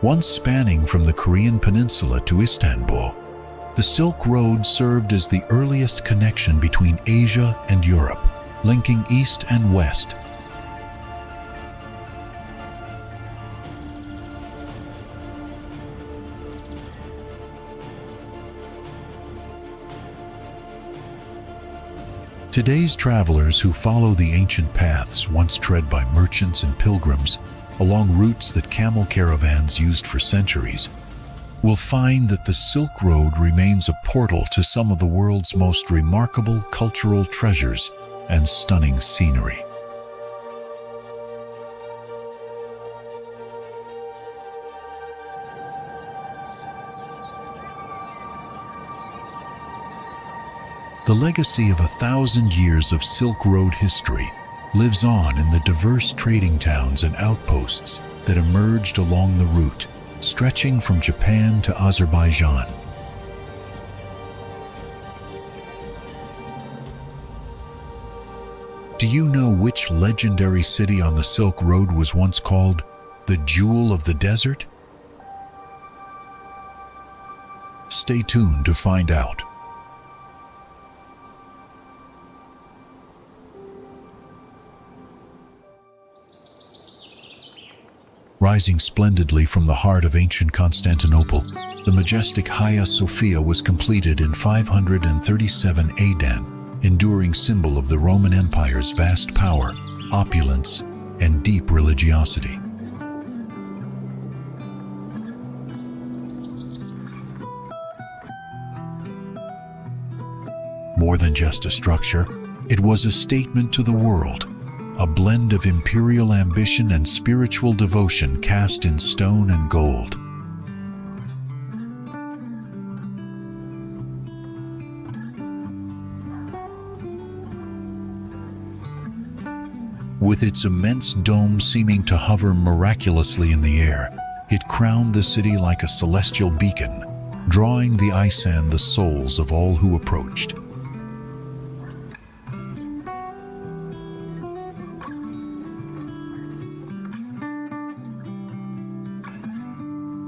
Once spanning from the Korean peninsula to Istanbul, the Silk Road served as the earliest connection between Asia and Europe, linking east and west. Today's travelers who follow the ancient paths once tread by merchants and pilgrims along routes that camel caravans used for centuries will find that the Silk Road remains a portal to some of the world's most remarkable cultural treasures and stunning scenery. The legacy of 1,000 years of Silk Road history lives on in the diverse trading towns and outposts that emerged along the route, stretching from Japan to Azerbaijan. Do you know which legendary city on the Silk Road was once called the Jewel of the Desert? Stay tuned to find out. Rising splendidly from the heart of ancient Constantinople, the majestic Hagia Sophia was completed in 537 AD, enduring symbol of the Roman Empire's vast power, opulence, and deep religiosity. More than just a structure, it was a statement to the world, a blend of imperial ambition and spiritual devotion cast in stone and gold. With its immense dome seeming to hover miraculously in the air, it crowned the city like a celestial beacon, drawing the ice and the souls of all who approached.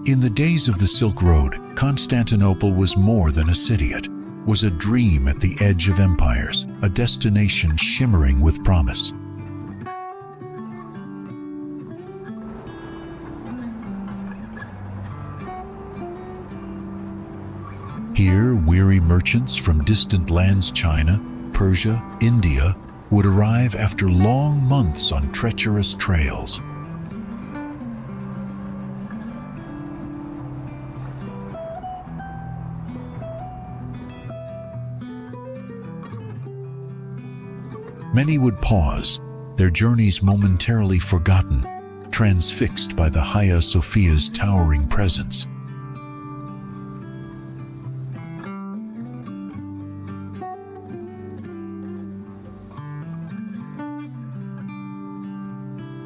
In the days of the Silk Road, Constantinople was more than a city. It was a dream at the edge of empires, a destination shimmering with promise. Here, weary merchants from distant lands, China, Persia, India, would arrive after long months on treacherous trails. Many would pause, their journeys momentarily forgotten, transfixed by the Hagia Sophia's towering presence.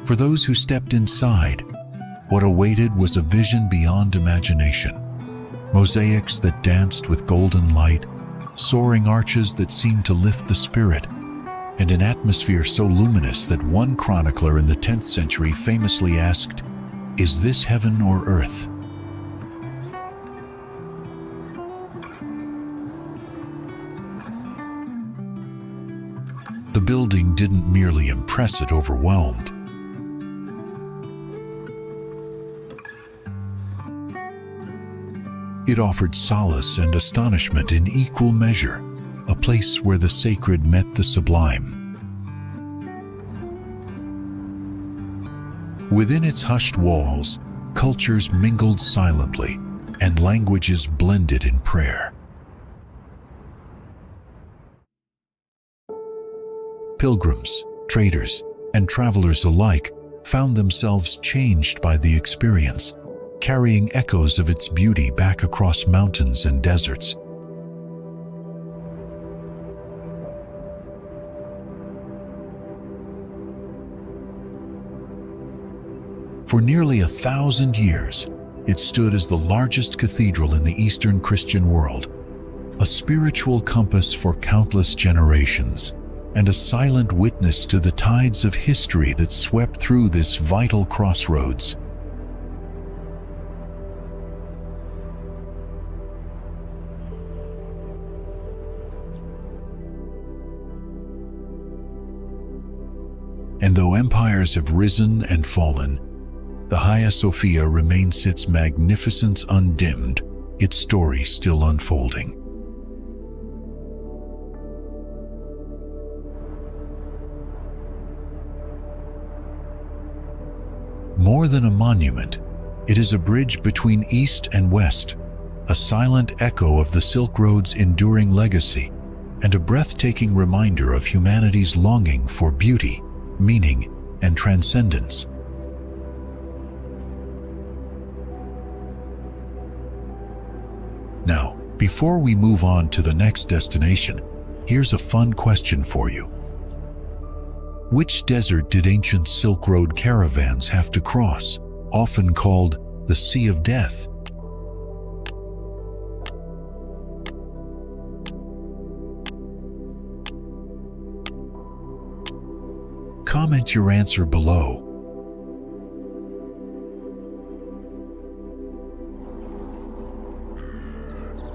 For those who stepped inside, what awaited was a vision beyond imagination. Mosaics that danced with golden light, soaring arches that seemed to lift the spirit, and an atmosphere so luminous that one chronicler in the 10th century famously asked, "Is this heaven or earth?" The building didn't merely impress, it overwhelmed. It offered solace and astonishment in equal measure, a place where the sacred met the sublime. Within its hushed walls, cultures mingled silently, and languages blended in prayer. Pilgrims, traders, and travelers alike found themselves changed by the experience, carrying echoes of its beauty back across mountains and deserts. For nearly 1,000 years, it stood as the largest cathedral in the Eastern Christian world, a spiritual compass for countless generations, and a silent witness to the tides of history that swept through this vital crossroads. And though empires have risen and fallen, the Hagia Sophia remains its magnificence undimmed, its story still unfolding. More than a monument, it is a bridge between East and West, a silent echo of the Silk Road's enduring legacy, and a breathtaking reminder of humanity's longing for beauty, meaning, and transcendence. Now, before we move on to the next destination, here's a fun question for you. Which desert did ancient Silk Road caravans have to cross, often called the Sea of Death? Comment your answer below.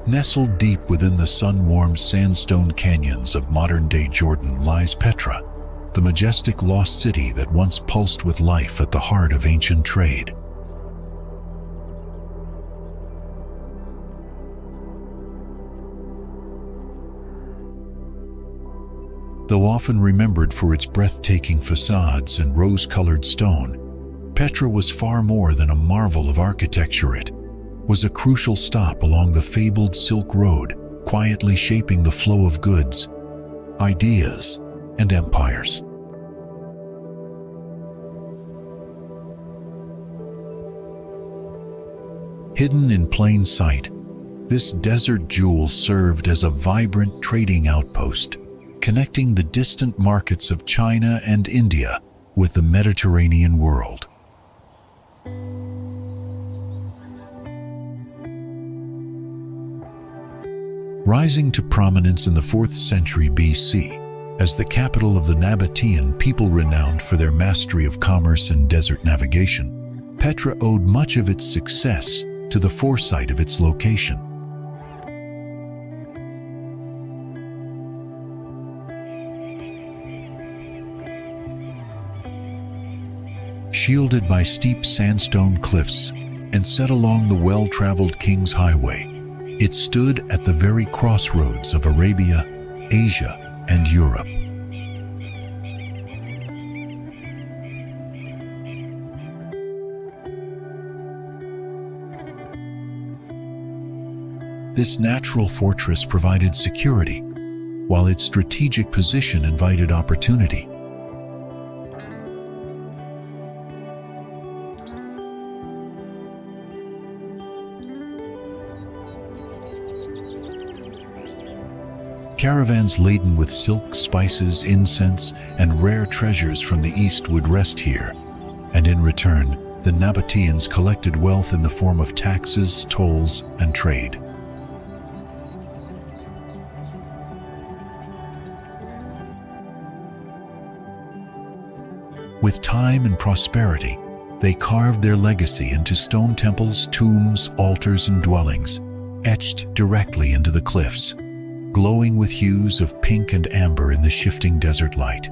Nestled deep within the sun-warmed sandstone canyons of modern-day Jordan lies Petra, the majestic lost city that once pulsed with life at the heart of ancient trade. Though often remembered for its breathtaking facades and rose-colored stone, Petra was far more than a marvel of architecture. It was a crucial stop along the fabled Silk Road, quietly shaping the flow of goods, ideas, and empires. Hidden in plain sight, this desert jewel served as a vibrant trading outpost, connecting the distant markets of China and India with the Mediterranean world. Rising to prominence in the 4th century BC, as the capital of the Nabatean people renowned for their mastery of commerce and desert navigation, Petra owed much of its success to the foresight of its location. Shielded by steep sandstone cliffs and set along the well-traveled King's Highway, it stood at the very crossroads of Arabia, Asia, and Europe. This natural fortress provided security, while its strategic position invited opportunity. Caravans laden with silk, spices, incense, and rare treasures from the east would rest here, and in return, the Nabateans collected wealth in the form of taxes, tolls, and trade. With time and prosperity, they carved their legacy into stone temples, tombs, altars, and dwellings, etched directly into the cliffs, glowing with hues of pink and amber in the shifting desert light.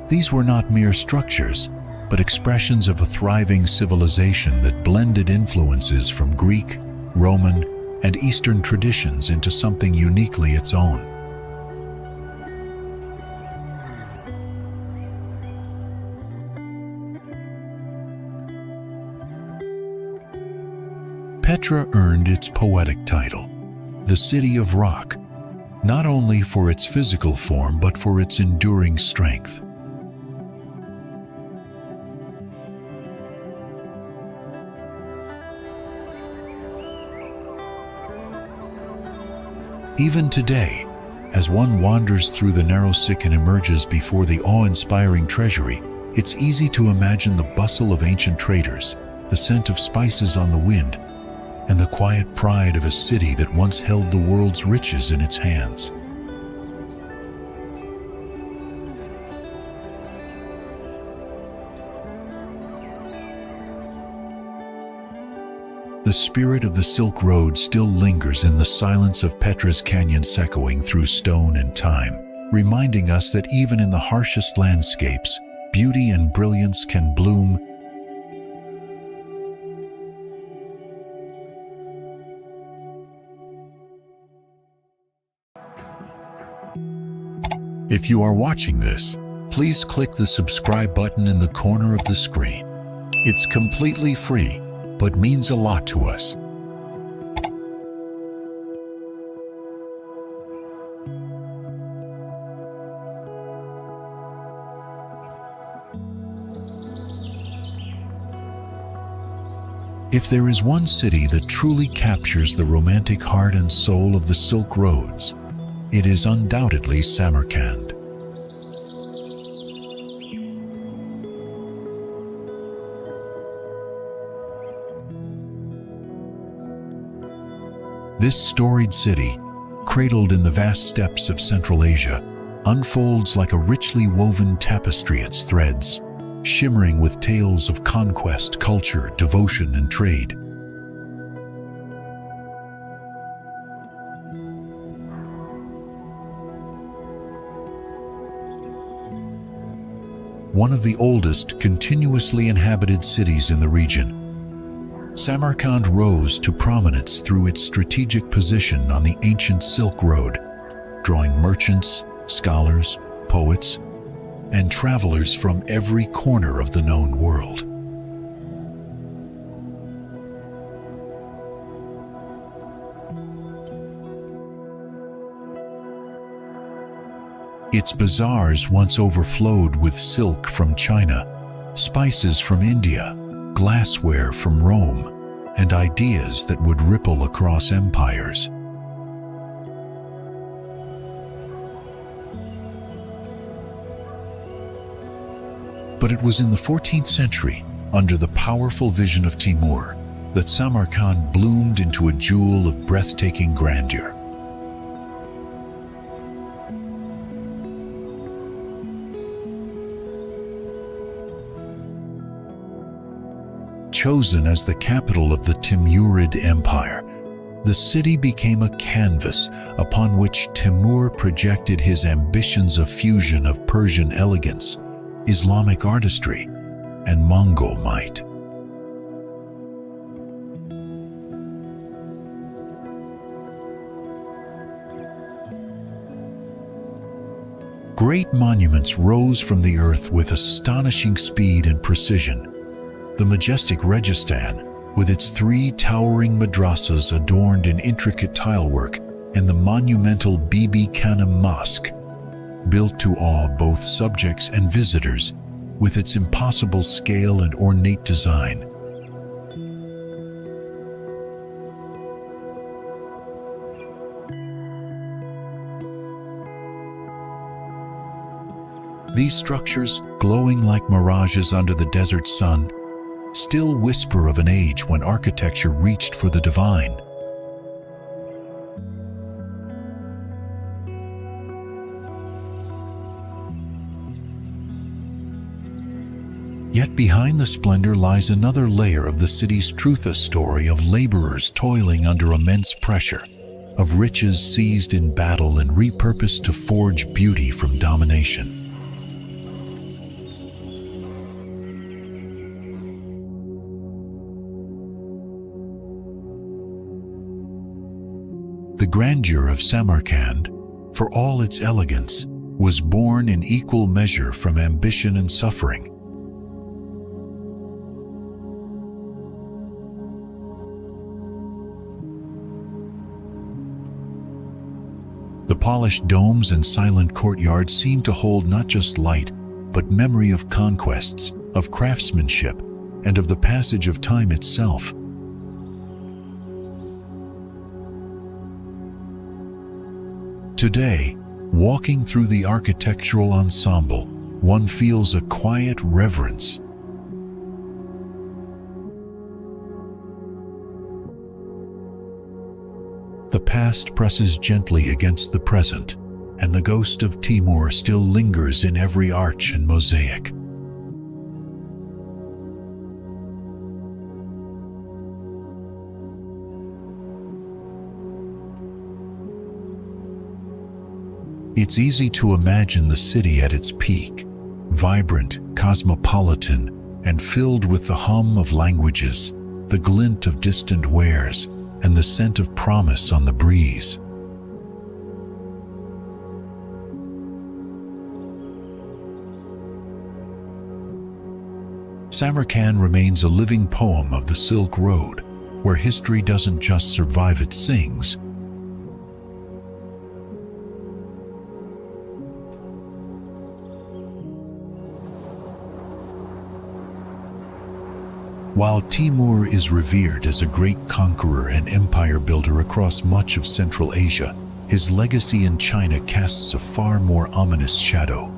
These were not mere structures, but expressions of a thriving civilization that blended influences from Greek, Roman, and Eastern traditions into something uniquely its own. Petra earned its poetic title, the City of Rock, not only for its physical form but for its enduring strength. Even today, as one wanders through the narrow sick and emerges before the awe-inspiring treasury, it's easy to imagine the bustle of ancient traders, the scent of spices on the wind, and the quiet pride of a city that once held the world's riches in its hands. The spirit of the Silk Road still lingers in the silence of Petra's canyons, echoing through stone and time, reminding us that even in the harshest landscapes, beauty and brilliance can bloom. If you are watching this, please click the subscribe button in the corner of the screen. It's completely free, but means a lot to us. If there is one city that truly captures the romantic heart and soul of the Silk Roads, it is undoubtedly Samarkand. This storied city, cradled in the vast steppes of Central Asia, unfolds like a richly woven tapestry, its threads shimmering with tales of conquest, culture, devotion, and trade. One of the oldest continuously inhabited cities in the region, Samarkand rose to prominence through its strategic position on the ancient Silk Road, drawing merchants, scholars, poets, and travelers from every corner of the known world. Its bazaars once overflowed with silk from China, spices from India, glassware from Rome, and ideas that would ripple across empires. But it was in the 14th century, under the powerful vision of Timur, that Samarkand bloomed into a jewel of breathtaking grandeur. Chosen as the capital of the Timurid Empire, the city became a canvas upon which Timur projected his ambitions of fusion of Persian elegance, Islamic artistry, and Mongol might. Great monuments rose from the earth with astonishing speed and precision. The majestic Registan, with its 3 towering madrasas adorned in intricate tilework, and the monumental Bibi Khanum Mosque, built to awe both subjects and visitors with its impossible scale and ornate design. These structures, glowing like mirages under the desert sun, still whisper of an age when architecture reached for the divine. Yet behind the splendor lies another layer of the city's truth, a story of laborers toiling under immense pressure, of riches seized in battle and repurposed to forge beauty from domination. The grandeur of Samarkand, for all its elegance, was born in equal measure from ambition and suffering. The polished domes and silent courtyards seem to hold not just light, but memory of conquests, of craftsmanship, and of the passage of time itself. Today, walking through the architectural ensemble, one feels a quiet reverence. The past presses gently against the present, and the ghost of Timur still lingers in every arch and mosaic. It's easy to imagine the city at its peak, vibrant, cosmopolitan, and filled with the hum of languages, the glint of distant wares, and the scent of promise on the breeze. Samarkand remains a living poem of the Silk Road, where history doesn't just survive, it sings. While Timur is revered as a great conqueror and empire builder across much of Central Asia, his legacy in China casts a far more ominous shadow.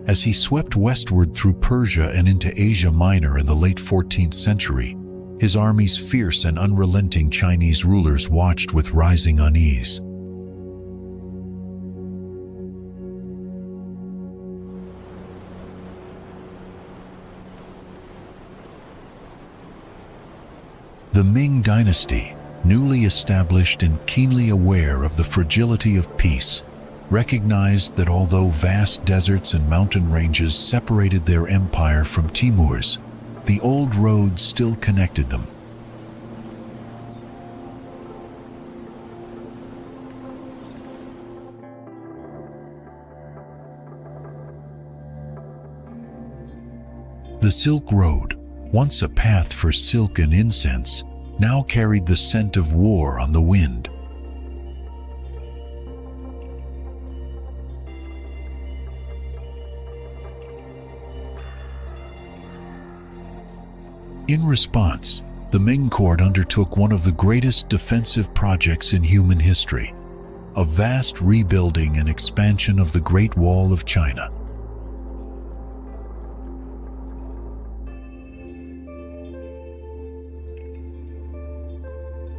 As he swept westward through Persia and into Asia Minor in the late 14th century, his army's fierce and unrelenting Chinese rulers watched with rising unease. The Ming dynasty, newly established and keenly aware of the fragility of peace, recognized that although vast deserts and mountain ranges separated their empire from Timur's, the old road still connected them. The Silk Road, once a path for silk and incense, now carried the scent of war on the wind. In response, the Ming court undertook one of the greatest defensive projects in human history, a vast rebuilding and expansion of the Great Wall of China.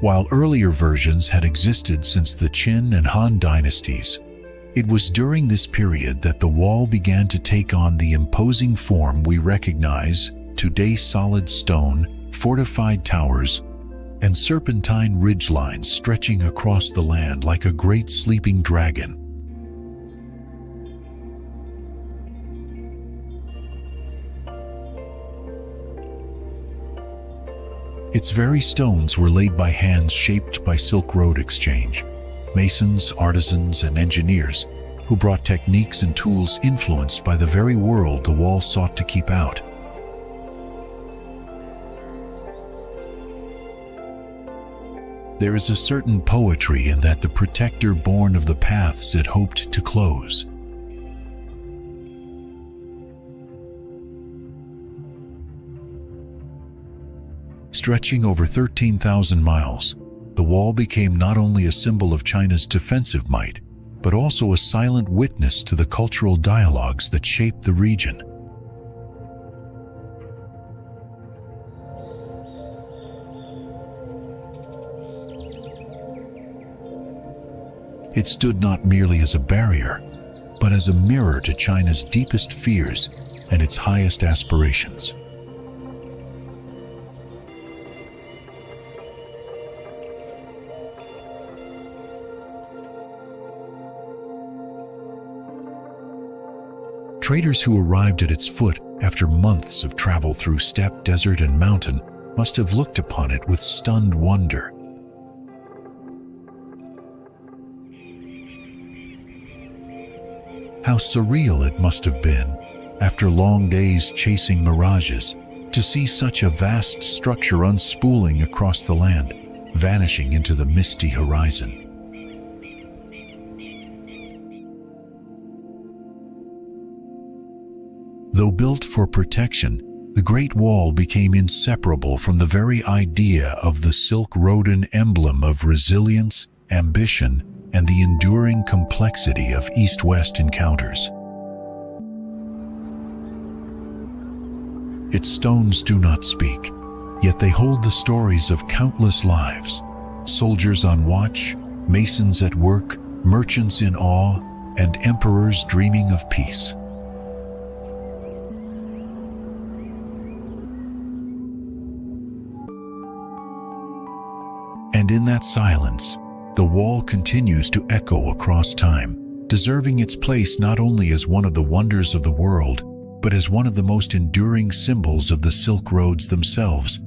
While earlier versions had existed since the Qin and Han dynasties, it was during this period that the wall began to take on the imposing form we recognize today: solid stone, fortified towers, and serpentine ridgelines stretching across the land like a great sleeping dragon. Its very stones were laid by hands shaped by Silk Road exchange, masons, artisans, and engineers who brought techniques and tools influenced by the very world the wall sought to keep out. There is a certain poetry in that the protector born of the paths it hoped to close. Stretching over 13,000 miles, the wall became not only a symbol of China's defensive might, but also a silent witness to the cultural dialogues that shaped the region. It stood not merely as a barrier, but as a mirror to China's deepest fears and its highest aspirations. Traders who arrived at its foot after months of travel through steppe, desert, and mountain must have looked upon it with stunned wonder. How surreal it must have been, after long days chasing mirages, to see such a vast structure unspooling across the land, vanishing into the misty horizon. Though built for protection, the Great Wall became inseparable from the very idea of the Silk Road, an emblem of resilience, ambition, and the enduring complexity of East-West encounters. Its stones do not speak, yet they hold the stories of countless lives: soldiers on watch, masons at work, merchants in awe, and emperors dreaming of peace. And in that silence, the wall continues to echo across time, deserving its place not only as one of the wonders of the world, but as one of the most enduring symbols of the Silk Roads themselves.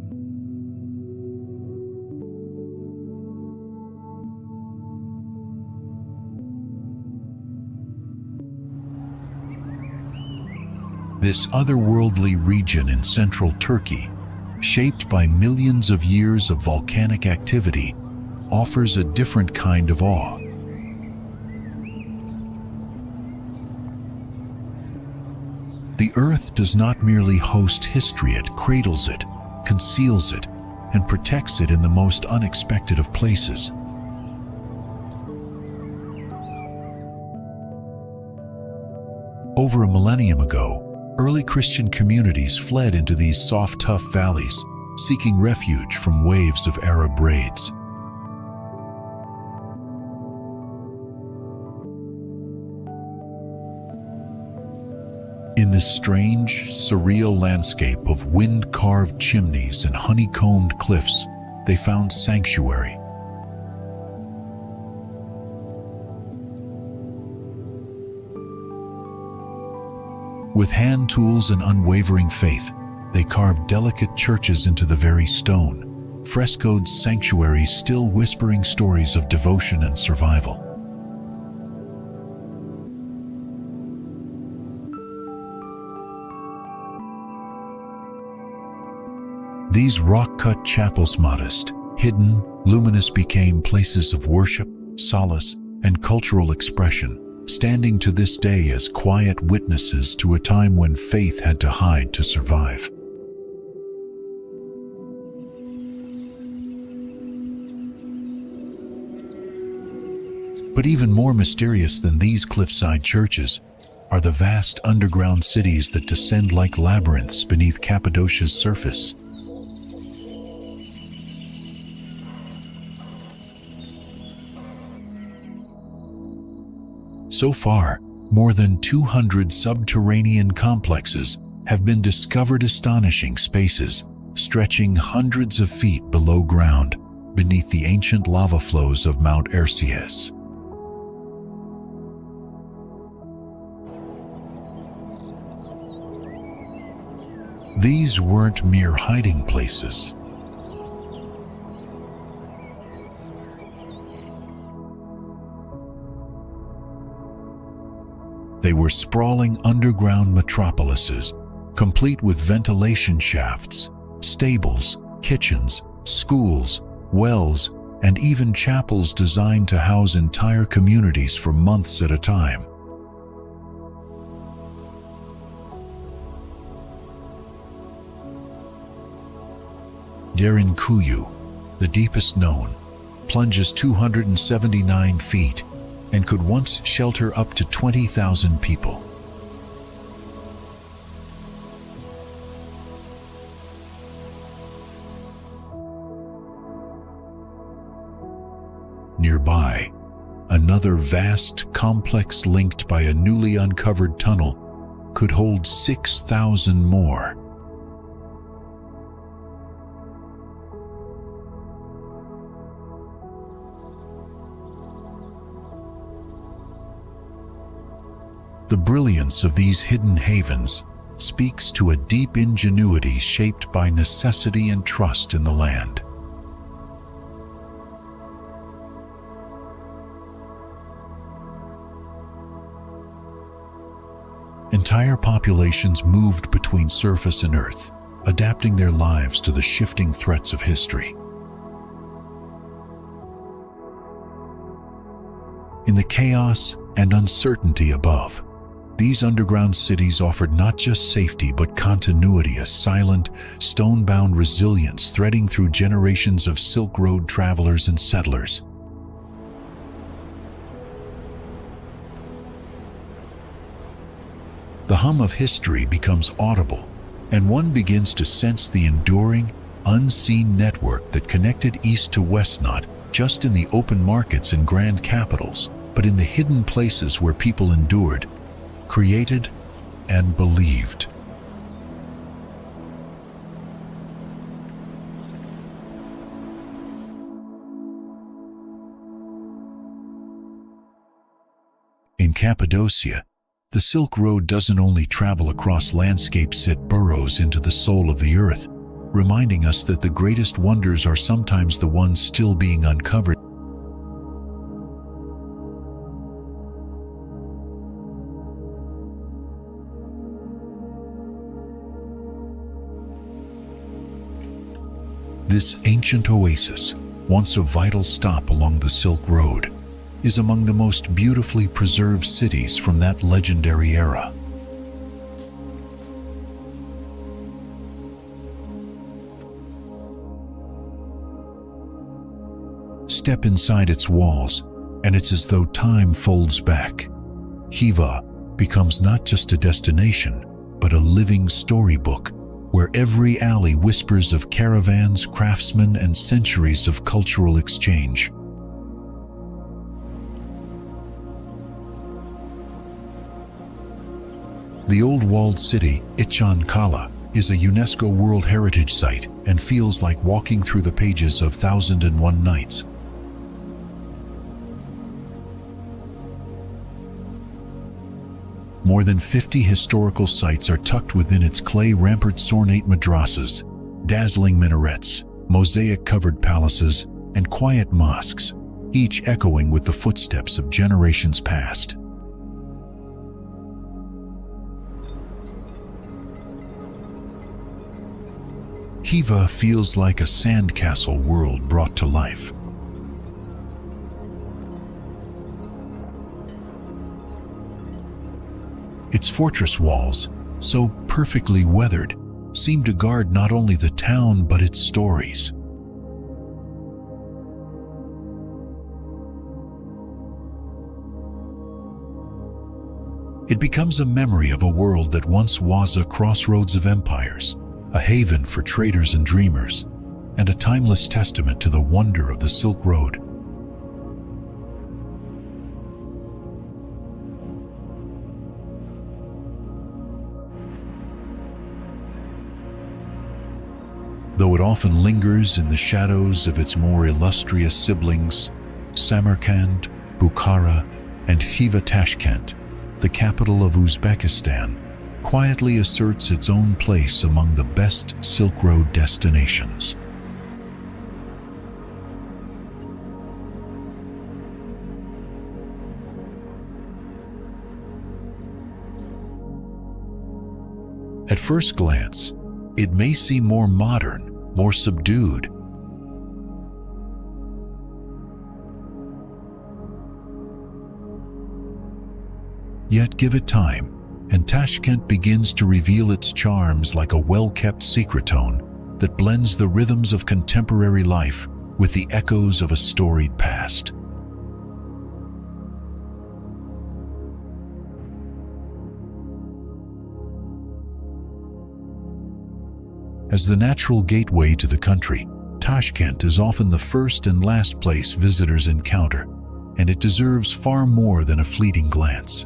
This otherworldly region in central Turkey, shaped by millions of years of volcanic activity, offers a different kind of awe. The Earth does not merely host history, it cradles it, conceals it, and protects it in the most unexpected of places. Over a millennium ago, early Christian communities fled into these soft, tough valleys, seeking refuge from waves of Arab raids. In this strange, surreal landscape of wind-carved chimneys and honeycombed cliffs, they found sanctuary. With hand tools and unwavering faith, they carved delicate churches into the very stone, frescoed sanctuaries still whispering stories of devotion and survival. These rock-cut chapels, modest, hidden, luminous, became places of worship, solace, and cultural expression, standing to this day as quiet witnesses to a time when faith had to hide to survive. But even more mysterious than these cliffside churches are the vast underground cities that descend like labyrinths beneath Cappadocia's surface. So far, more than 200 subterranean complexes have been discovered, astonishing spaces stretching hundreds of feet below ground beneath the ancient lava flows of Mount Erciyes. These weren't mere hiding places. They were sprawling underground metropolises, complete with ventilation shafts, stables, kitchens, schools, wells, and even chapels designed to house entire communities for months at a time. Derinkuyu, the deepest known, plunges 279 feet and could once shelter up to 20,000 people. Nearby, another vast complex linked by a newly uncovered tunnel could hold 6,000 more. The brilliance of these hidden havens speaks to a deep ingenuity shaped by necessity and trust in the land. Entire populations moved between surface and earth, adapting their lives to the shifting threats of history. In the chaos and uncertainty above, these underground cities offered not just safety but continuity, a silent, stone-bound resilience threading through generations of Silk Road travelers and settlers. The hum of history becomes audible, and one begins to sense the enduring, unseen network that connected east to west, not just in the open markets and grand capitals, but in the hidden places where people endured, created, and believed. Cappadocia, the Silk Road doesn't only travel across landscapes, it burrows into the soul of the earth, reminding us that the greatest wonders are sometimes the ones still being uncovered. This ancient oasis, once a vital stop along the Silk Road, is among the most beautifully preserved cities from that legendary era. Step inside its walls, and it's as though time folds back. Khiva becomes not just a destination, but a living storybook, where every alley whispers of caravans, craftsmen, and centuries of cultural exchange. The old walled city, Ichan Kala, is a UNESCO World Heritage Site and feels like walking through the pages of 1001 Nights. More than 50 historical sites are tucked within its clay ramparts, ornate madrasas, dazzling minarets, mosaic-covered palaces, and quiet mosques, each echoing with the footsteps of generations past. Khiva feels like a sandcastle world brought to life. Its fortress walls, so perfectly weathered, seem to guard not only the town but its stories. It becomes a memory of a world that once was a crossroads of empires, a haven for traders and dreamers, and a timeless testament to the wonder of the Silk Road. Though it often lingers in the shadows of its more illustrious siblings, Samarkand, Bukhara, and Khiva Tashkent, the capital of Uzbekistan, quietly asserts its own place among the best Silk Road destinations. At first glance, it may seem more modern, more subdued. Yet give it time, and Tashkent begins to reveal its charms like a well-kept secretone that blends the rhythms of contemporary life with the echoes of a storied past. As the natural gateway to the country, Tashkent is often the first and last place visitors encounter, and it deserves far more than a fleeting glance.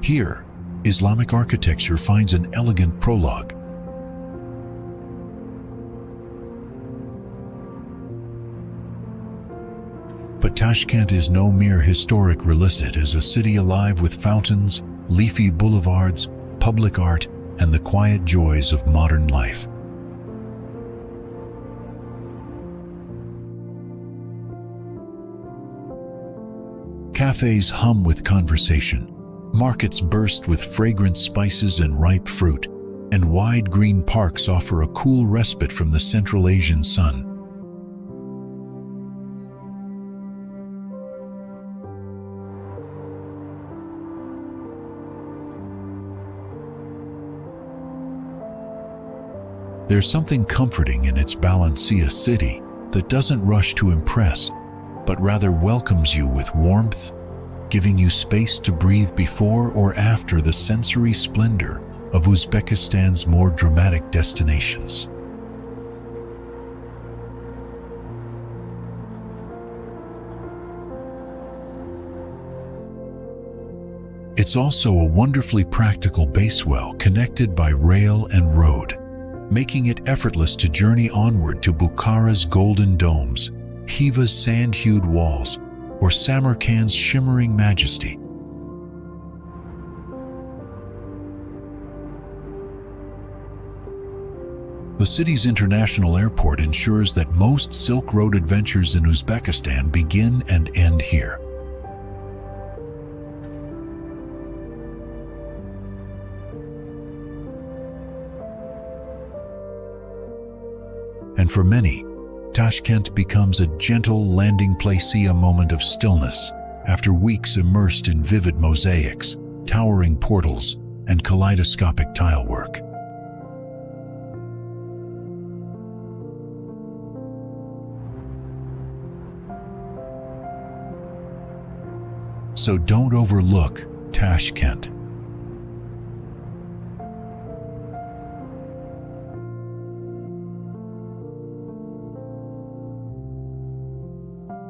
Here, Islamic architecture finds an elegant prologue. But Tashkent is no mere historic relic. It is a city alive with fountains, leafy boulevards, public art, and the quiet joys of modern life. Cafes hum with conversation, markets burst with fragrant spices and ripe fruit, and wide green parks offer a cool respite from the Central Asian sun. There's something comforting in its balance, a city that doesn't rush to impress, but rather welcomes you with warmth, giving you space to breathe before or after the sensory splendor of Uzbekistan's more dramatic destinations. It's also a wonderfully practical base, well connected by rail and road. making it effortless to journey onward to Bukhara's golden domes, Khiva's sand-hued walls, or Samarkand's shimmering majesty. The city's international airport ensures that most Silk Road adventures in Uzbekistan begin and end here. And for many, Tashkent becomes a gentle landing place, a moment of stillness after weeks immersed in vivid mosaics, towering portals, and kaleidoscopic tilework. So don't overlook Tashkent.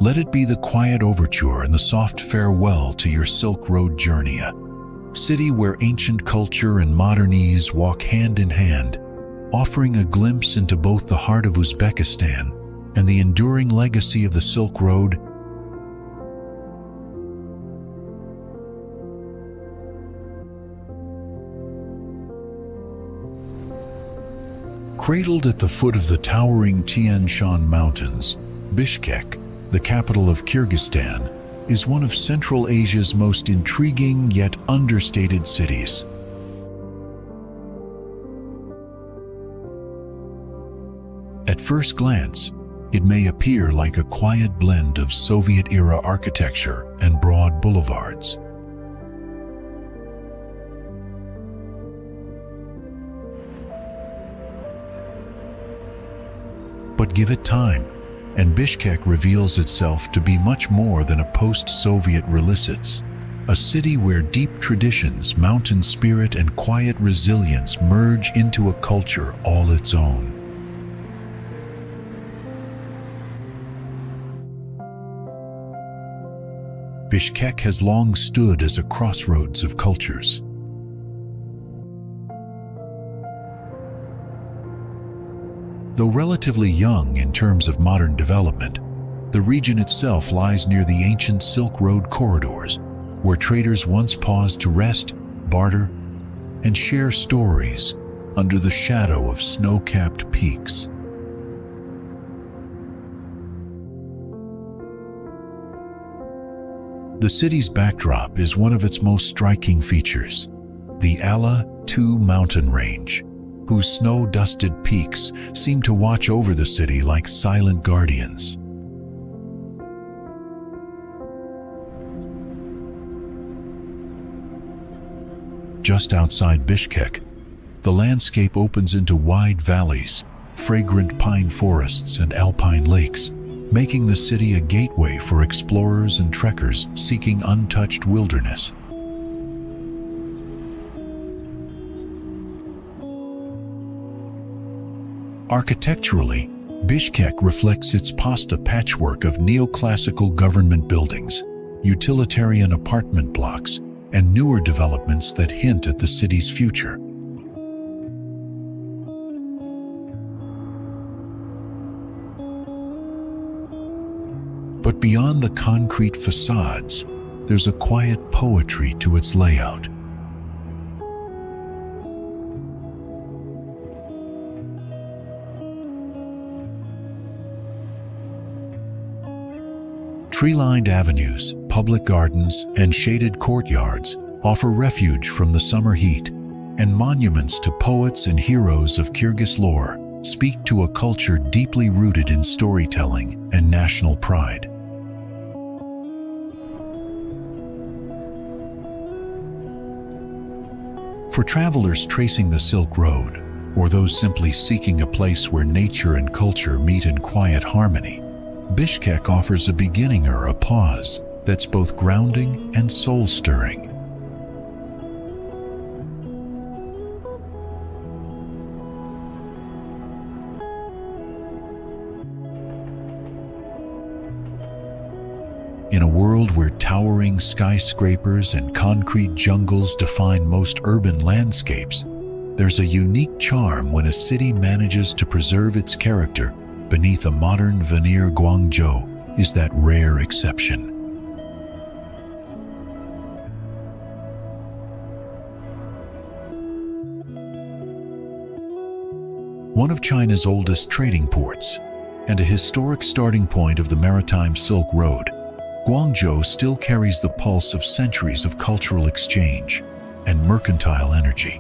Let it be the quiet overture and the soft farewell to your Silk Road journey, a city where ancient culture and modern ease walk hand in hand, offering a glimpse into both the heart of Uzbekistan and the enduring legacy of the Silk Road. Cradled at the foot of the towering Tian Shan Mountains, Bishkek, the capital of Kyrgyzstan, is one of Central Asia's most intriguing yet understated cities. At first glance, it may appear like a quiet blend of Soviet-era architecture and broad boulevards. But give it time, and Bishkek reveals itself to be much more than a post-Soviet relicence, a city where deep traditions, mountain spirit, and quiet resilience merge into a culture all its own. Bishkek has long stood as a crossroads of cultures. Though relatively young in terms of modern development, the region itself lies near the ancient Silk Road corridors, where traders once paused to rest, barter, and share stories under the shadow of snow-capped peaks. The city's backdrop is one of its most striking features, the Ala-2 mountain range, whose snow-dusted peaks seem to watch over the city like silent guardians. Just outside Bishkek, the landscape opens into wide valleys, fragrant pine forests, and alpine lakes, making the city a gateway for explorers and trekkers seeking untouched wilderness. Architecturally, Bishkek reflects its pasta patchwork of neoclassical government buildings, utilitarian apartment blocks, and newer developments that hint at the city's future. But beyond the concrete facades, there's a quiet poetry to its layout. Tree-lined avenues, public gardens, and shaded courtyards offer refuge from the summer heat, and monuments to poets and heroes of Kyrgyz lore speak to a culture deeply rooted in storytelling and national pride. For travelers tracing the Silk Road, or those simply seeking a place where nature and culture meet in quiet harmony, Bishkek offers a beginning or a pause that's both grounding and soul-stirring. In a world where towering skyscrapers and concrete jungles define most urban landscapes, there's a unique charm when a city manages to preserve its character beneath a modern veneer. Guangzhou is that rare exception. One of China's oldest trading ports, and a historic starting point of the maritime Silk Road, Guangzhou still carries the pulse of centuries of cultural exchange and mercantile energy.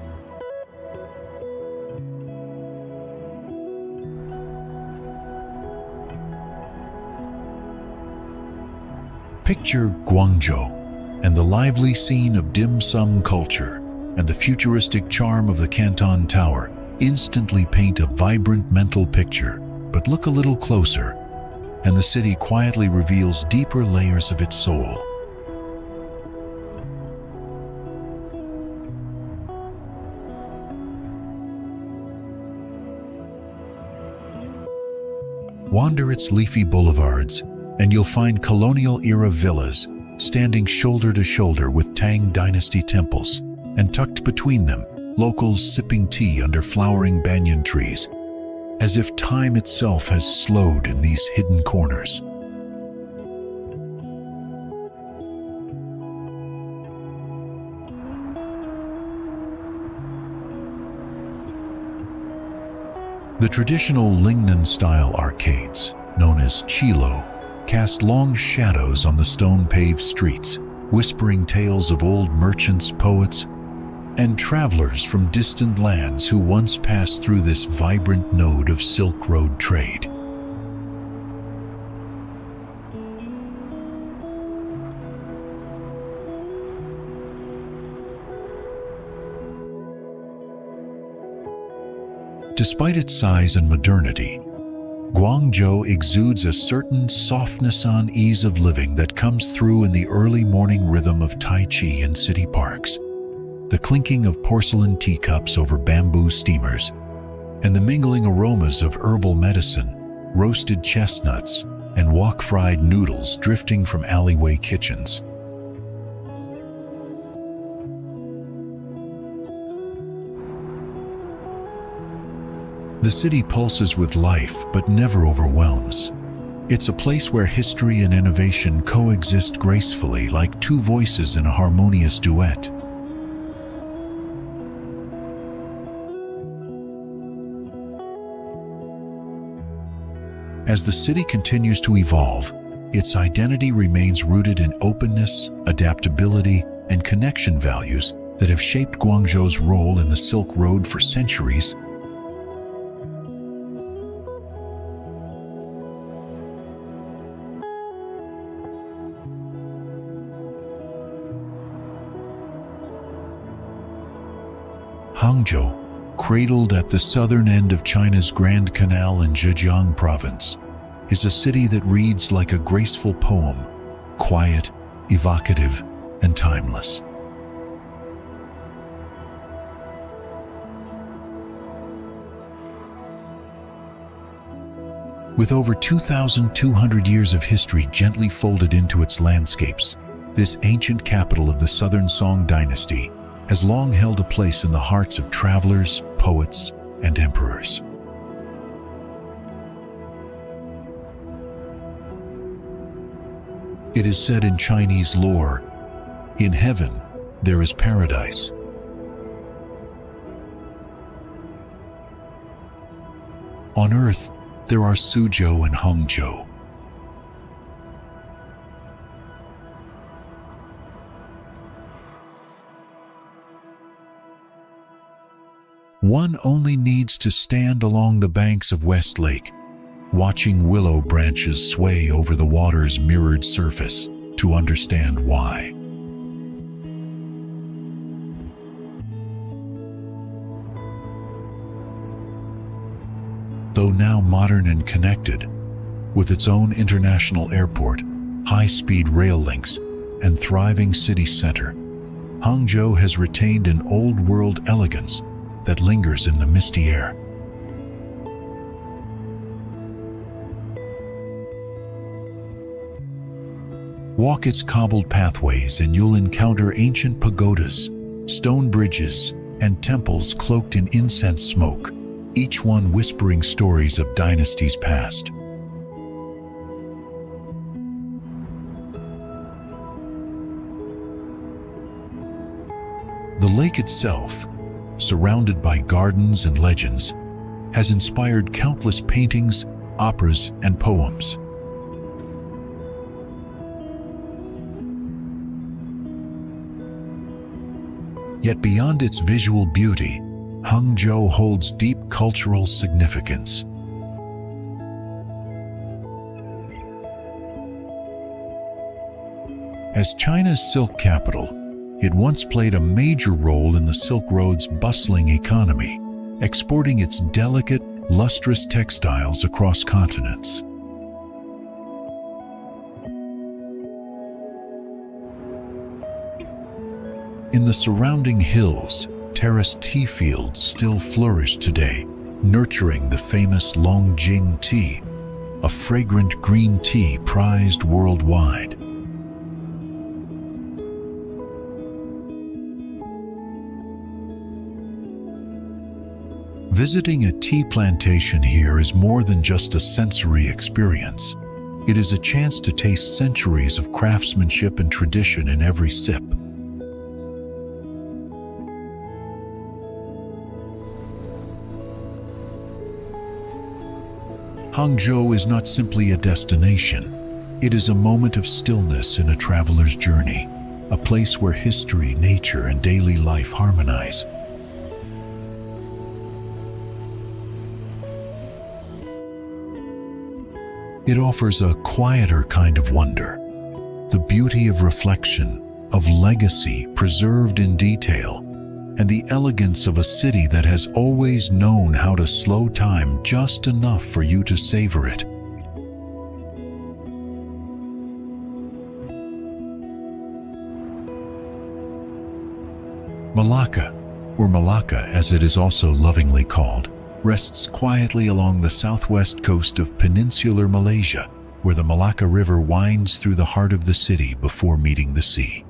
Picture Guangzhou and the lively scene of dim sum culture and the futuristic charm of the Canton Tower instantly paint a vibrant mental picture. But look a little closer, and the city quietly reveals deeper layers of its soul. Wander its leafy boulevards, and you'll find colonial-era villas standing shoulder to shoulder with Tang Dynasty temples, and tucked between them, locals sipping tea under flowering banyan trees, as if time itself has slowed in these hidden corners. The traditional Lingnan-style arcades, known as Chilo, cast long shadows on the stone-paved streets, whispering tales of old merchants, poets, and travelers from distant lands who once passed through this vibrant node of Silk Road trade. Despite its size and modernity, Guangzhou exudes a certain softness and ease of living that comes through in the early morning rhythm of Tai Chi in city parks, the clinking of porcelain teacups over bamboo steamers, and the mingling aromas of herbal medicine, roasted chestnuts, and wok-fried noodles drifting from alleyway kitchens. The city pulses with life but never overwhelms. It's a place where history and innovation coexist gracefully like two voices in a harmonious duet. As the city continues to evolve, its identity remains rooted in openness, adaptability, and connection values that have shaped Guangzhou's role in the Silk Road for centuries. Hangzhou, cradled at the southern end of China's Grand Canal in Zhejiang province, is a city that reads like a graceful poem, quiet, evocative, and timeless. With over 2,200 years of history gently folded into its landscapes, this ancient capital of the Southern Song dynasty has long held a place in the hearts of travelers, poets, and emperors. It is said in Chinese lore, "In heaven, there is paradise. On earth, there are Suzhou and Hangzhou." One only needs to stand along the banks of West Lake, watching willow branches sway over the water's mirrored surface, to understand why. Though now modern and connected, with its own international airport, high-speed rail links, and thriving city center, Hangzhou has retained an old-world elegance that lingers in the misty air. Walk its cobbled pathways and you'll encounter ancient pagodas, stone bridges, and temples cloaked in incense smoke, each one whispering stories of dynasties past. The lake itself, surrounded by gardens and legends, has inspired countless paintings, operas, and poems. Yet beyond its visual beauty, Hangzhou holds deep cultural significance. As China's silk capital, it once played a major role in the Silk Road's bustling economy, exporting its delicate, lustrous textiles across continents. In the surrounding hills, terraced tea fields still flourish today, nurturing the famous Longjing tea, a fragrant green tea prized worldwide. Visiting a tea plantation here is more than just a sensory experience. It is a chance to taste centuries of craftsmanship and tradition in every sip. Hangzhou is not simply a destination. It is a moment of stillness in a traveler's journey, a place where history, nature, and daily life harmonize. It offers a quieter kind of wonder, the beauty of reflection, of legacy preserved in detail, and the elegance of a city that has always known how to slow time just enough for you to savor it. Malacca, or Malacca as it is also lovingly called, rests quietly along the southwest coast of peninsular Malaysia, where the Malacca River winds through the heart of the city before meeting the sea.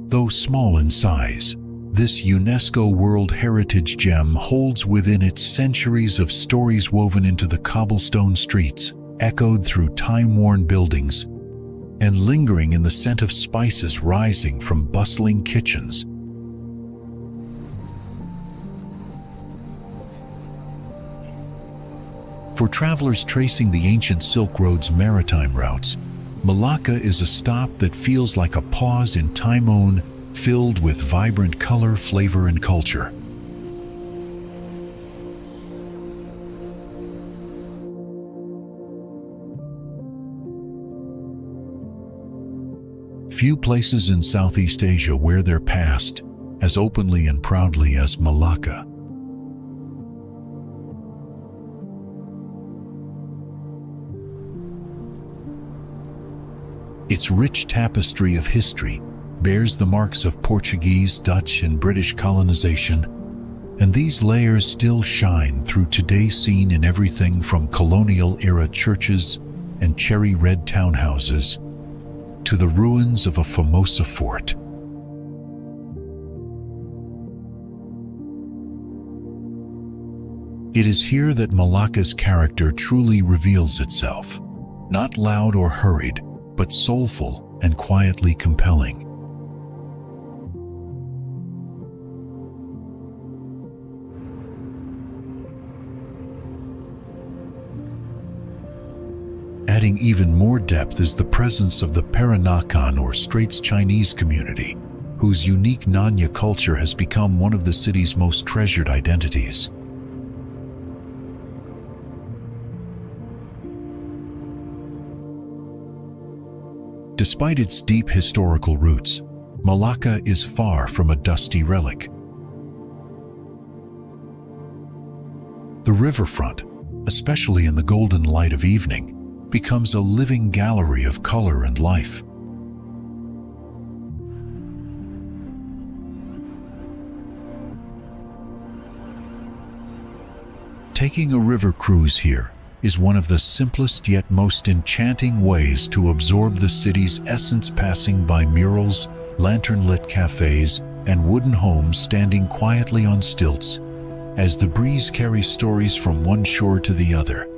Though small in size, this UNESCO World Heritage gem holds within it centuries of stories woven into the cobblestone streets, echoed through time-worn buildings, and lingering in the scent of spices rising from bustling kitchens. For travelers tracing the ancient Silk Road's maritime routes, Malacca is a stop that feels like a pause in time, filled with vibrant color, flavor, and culture. Few places in Southeast Asia wear their past as openly and proudly as Malacca. Its rich tapestry of history bears the marks of Portuguese, Dutch, and British colonization, and these layers still shine through today's scene in everything from colonial-era churches and cherry-red townhouses to the ruins of a Formosa fort. It is here that Malacca's character truly reveals itself, not loud or hurried, but soulful and quietly compelling. Adding even more depth is the presence of the Peranakan or Straits Chinese community, whose unique Nanya culture has become one of the city's most treasured identities. Despite its deep historical roots, Malacca is far from a dusty relic. The riverfront, especially in the golden light of evening, becomes a living gallery of color and life. Taking a river cruise here is one of the simplest yet most enchanting ways to absorb the city's essence, passing by murals, lantern-lit cafes, and wooden homes standing quietly on stilts as the breeze carries stories from one shore to the other.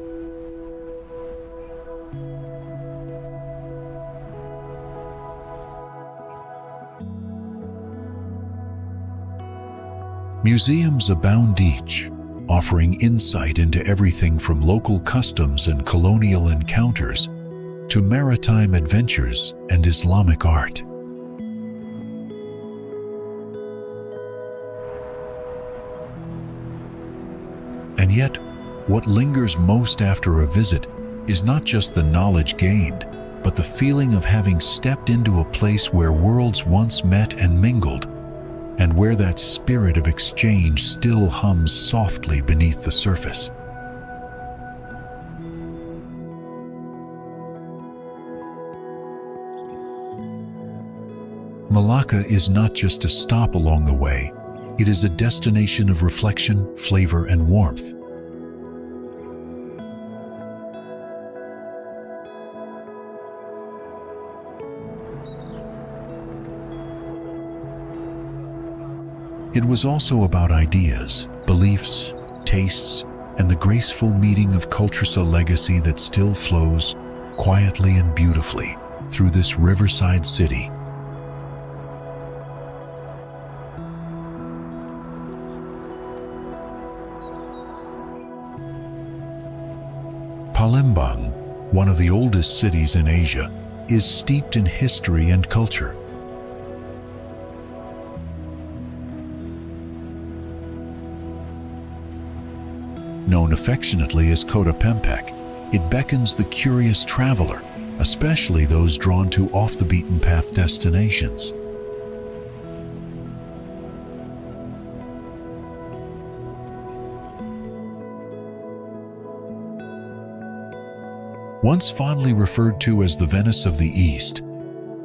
Museums abound each, offering insight into everything from local customs and colonial encounters to maritime adventures and Islamic art. And yet, what lingers most after a visit is not just the knowledge gained, but the feeling of having stepped into a place where worlds once met and mingled, and where that spirit of exchange still hums softly beneath the surface. Malacca is not just a stop along the way, it is a destination of reflection, flavor, and warmth. It was also about ideas, beliefs, tastes, and the graceful meeting of cultures, a legacy that still flows quietly and beautifully through this riverside city. Palembang, one of the oldest cities in Asia, is steeped in history and culture. Known affectionately as Kota Pempek, it beckons the curious traveler, especially those drawn to off-the-beaten-path destinations. Once fondly referred to as the Venice of the East,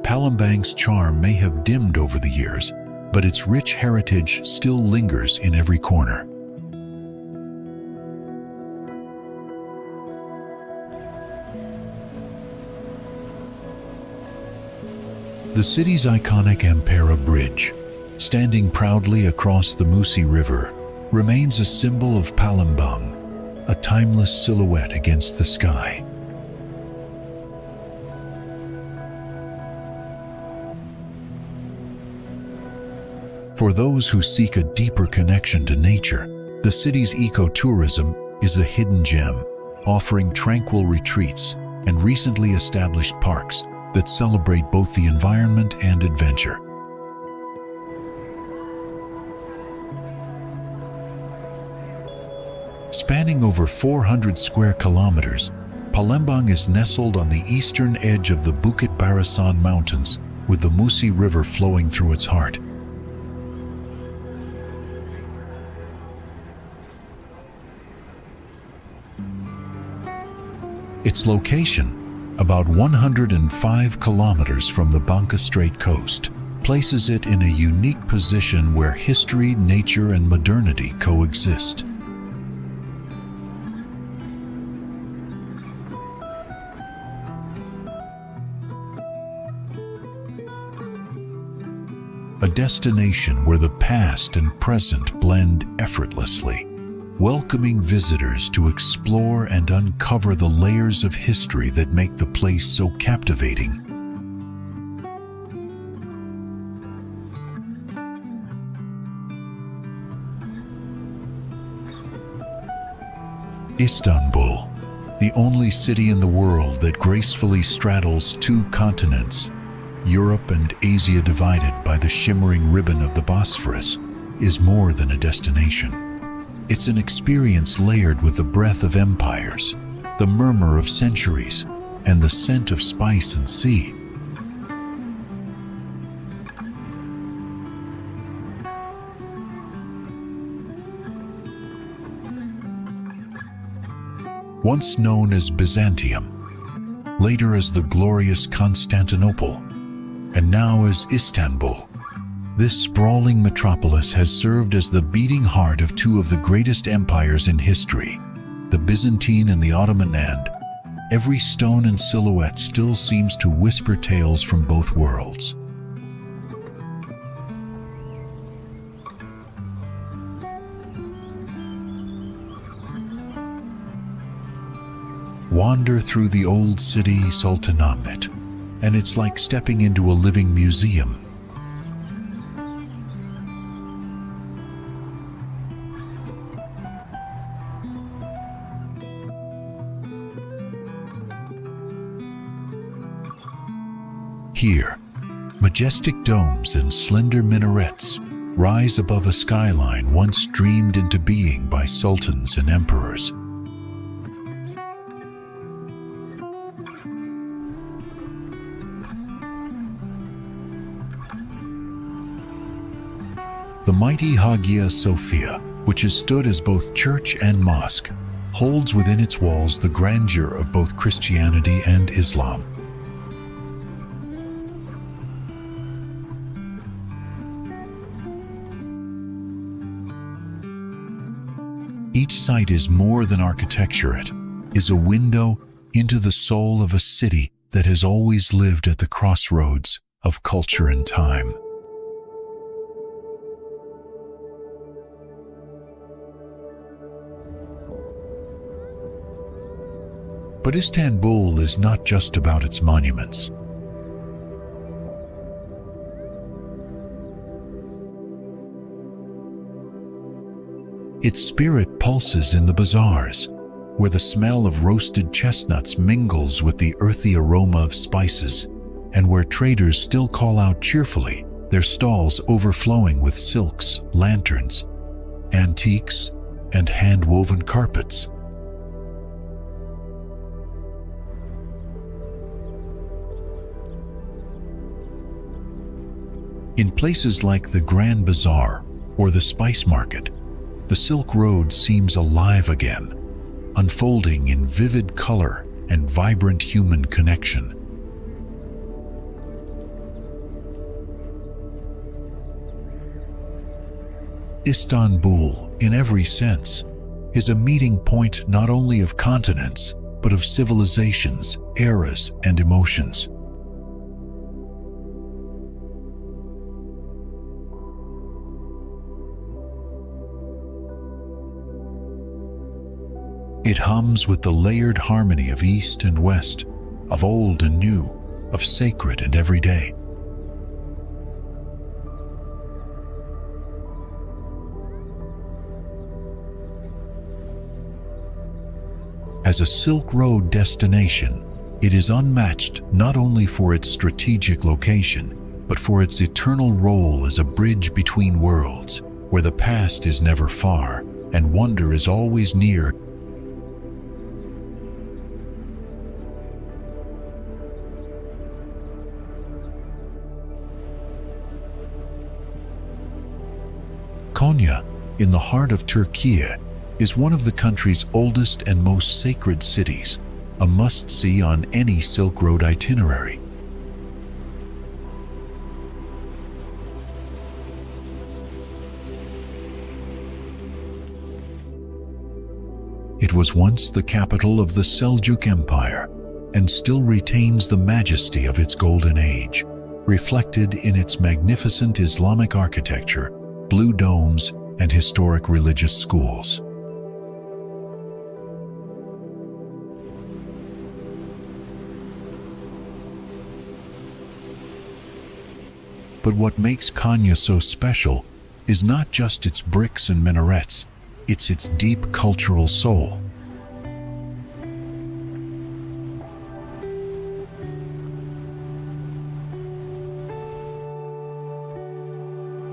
Palembang's charm may have dimmed over the years, but its rich heritage still lingers in every corner. The city's iconic Ampera Bridge, standing proudly across the Musi River, remains a symbol of Palembang, a timeless silhouette against the sky. For those who seek a deeper connection to nature, the city's ecotourism is a hidden gem, offering tranquil retreats and recently established parks that celebrate both the environment and adventure. Spanning over 400 square kilometers, Palembang is nestled on the eastern edge of the Bukit Barisan Mountains, with the Musi River flowing through its heart. Its location, about 105 kilometers from the Bangka Strait coast, places it in a unique position where history, nature, and modernity coexist. A destination where the past and present blend effortlessly, welcoming visitors to explore and uncover the layers of history that make the place so captivating. Istanbul, the only city in the world that gracefully straddles two continents, Europe and Asia divided by the shimmering ribbon of the Bosphorus, is more than a destination. It's an experience layered with the breath of empires, the murmur of centuries, and the scent of spice and sea. Once known as Byzantium, later as the glorious Constantinople, and now as Istanbul, this sprawling metropolis has served as the beating heart of two of the greatest empires in history, the Byzantine and the Ottoman, and every stone and silhouette still seems to whisper tales from both worlds. Wander through the old city Sultanahmet, and it's like stepping into a living museum. Here, majestic domes and slender minarets rise above a skyline once dreamed into being by sultans and emperors. The mighty Hagia Sophia, which has stood as both church and mosque, holds within its walls the grandeur of both Christianity and Islam. Each site is more than architecture. It is a window into the soul of a city that has always lived at the crossroads of culture and time. But Istanbul is not just about its monuments. Its spirit pulses in the bazaars, where the smell of roasted chestnuts mingles with the earthy aroma of spices, and where traders still call out cheerfully, their stalls overflowing with silks, lanterns, antiques, and hand-woven carpets. In places like the Grand Bazaar or the Spice Market, the Silk Road seems alive again, unfolding in vivid color and vibrant human connection. Istanbul, in every sense, is a meeting point not only of continents, but of civilizations, eras, and emotions. It hums with the layered harmony of East and West, of old and new, of sacred and everyday. As a Silk Road destination, it is unmatched not only for its strategic location, but for its eternal role as a bridge between worlds, where the past is never far and wonder is always near. Konya, in the heart of Turkey, is one of the country's oldest and most sacred cities, a must-see on any Silk Road itinerary. It was once the capital of the Seljuk Empire and still retains the majesty of its golden age, reflected in its magnificent Islamic architecture, blue domes, and historic religious schools. But what makes Konya so special is not just its bricks and minarets, it's its deep cultural soul.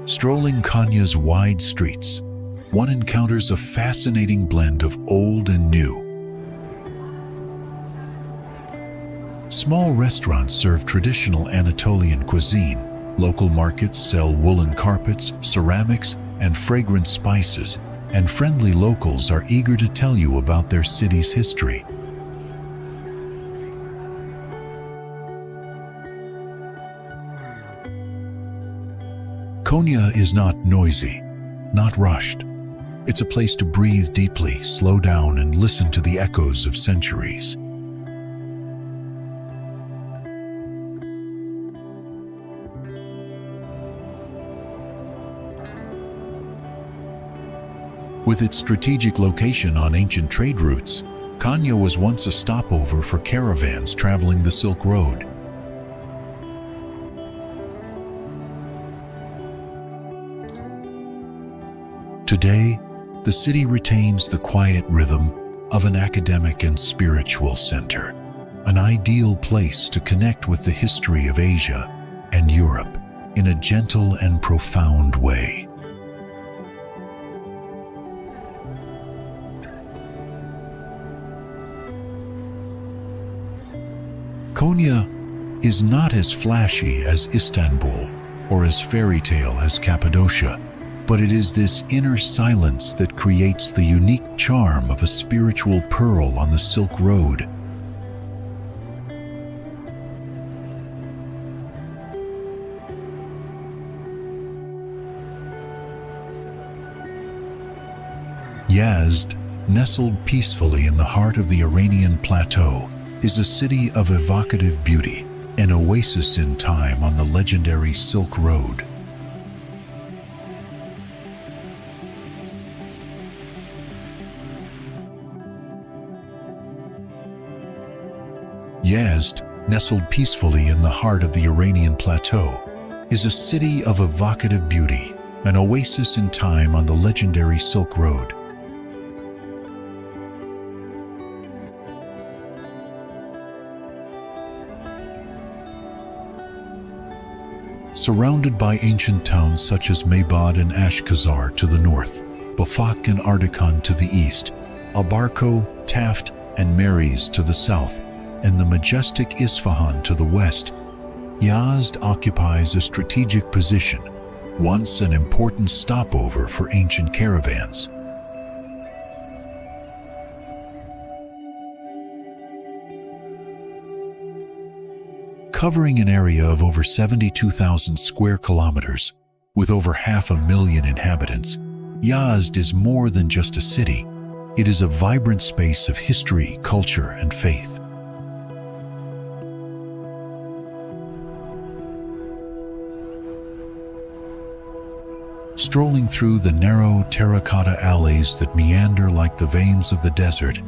Strolling Konya's wide streets, one encounters a fascinating blend of old and new. Small restaurants serve traditional Anatolian cuisine, local markets sell woolen carpets, ceramics, and fragrant spices, and friendly locals are eager to tell you about their city's history. Konya is not noisy, not rushed. It's a place to breathe deeply, slow down, and listen to the echoes of centuries. With its strategic location on ancient trade routes, Konya was once a stopover for caravans traveling the Silk Road. Today, the city retains the quiet rhythm of an academic and spiritual center, an ideal place to connect with the history of Asia and Europe in a gentle and profound way. Konya is not as flashy as Istanbul or as fairy tale as Cappadocia, but it is this inner silence that creates the unique charm of a spiritual pearl on the Silk Road. Yazd, nestled peacefully in the heart of the Iranian plateau, is a city of evocative beauty, an oasis in time on the legendary Silk Road. Yazd, nestled peacefully in the heart of the Iranian plateau, is a city of evocative beauty, an oasis in time on the legendary Silk Road. Surrounded by ancient towns such as Maybad and Ashkazar to the north, Bafak and Ardakan to the east, Abarko, Taft, and Meres to the south, and the majestic Isfahan to the west, Yazd occupies a strategic position, once an important stopover for ancient caravans. Covering an area of over 72,000 square kilometers, with over 500,000 inhabitants, Yazd is more than just a city. It is a vibrant space of history, culture, and faith. Strolling through the narrow terracotta alleys that meander like the veins of the desert,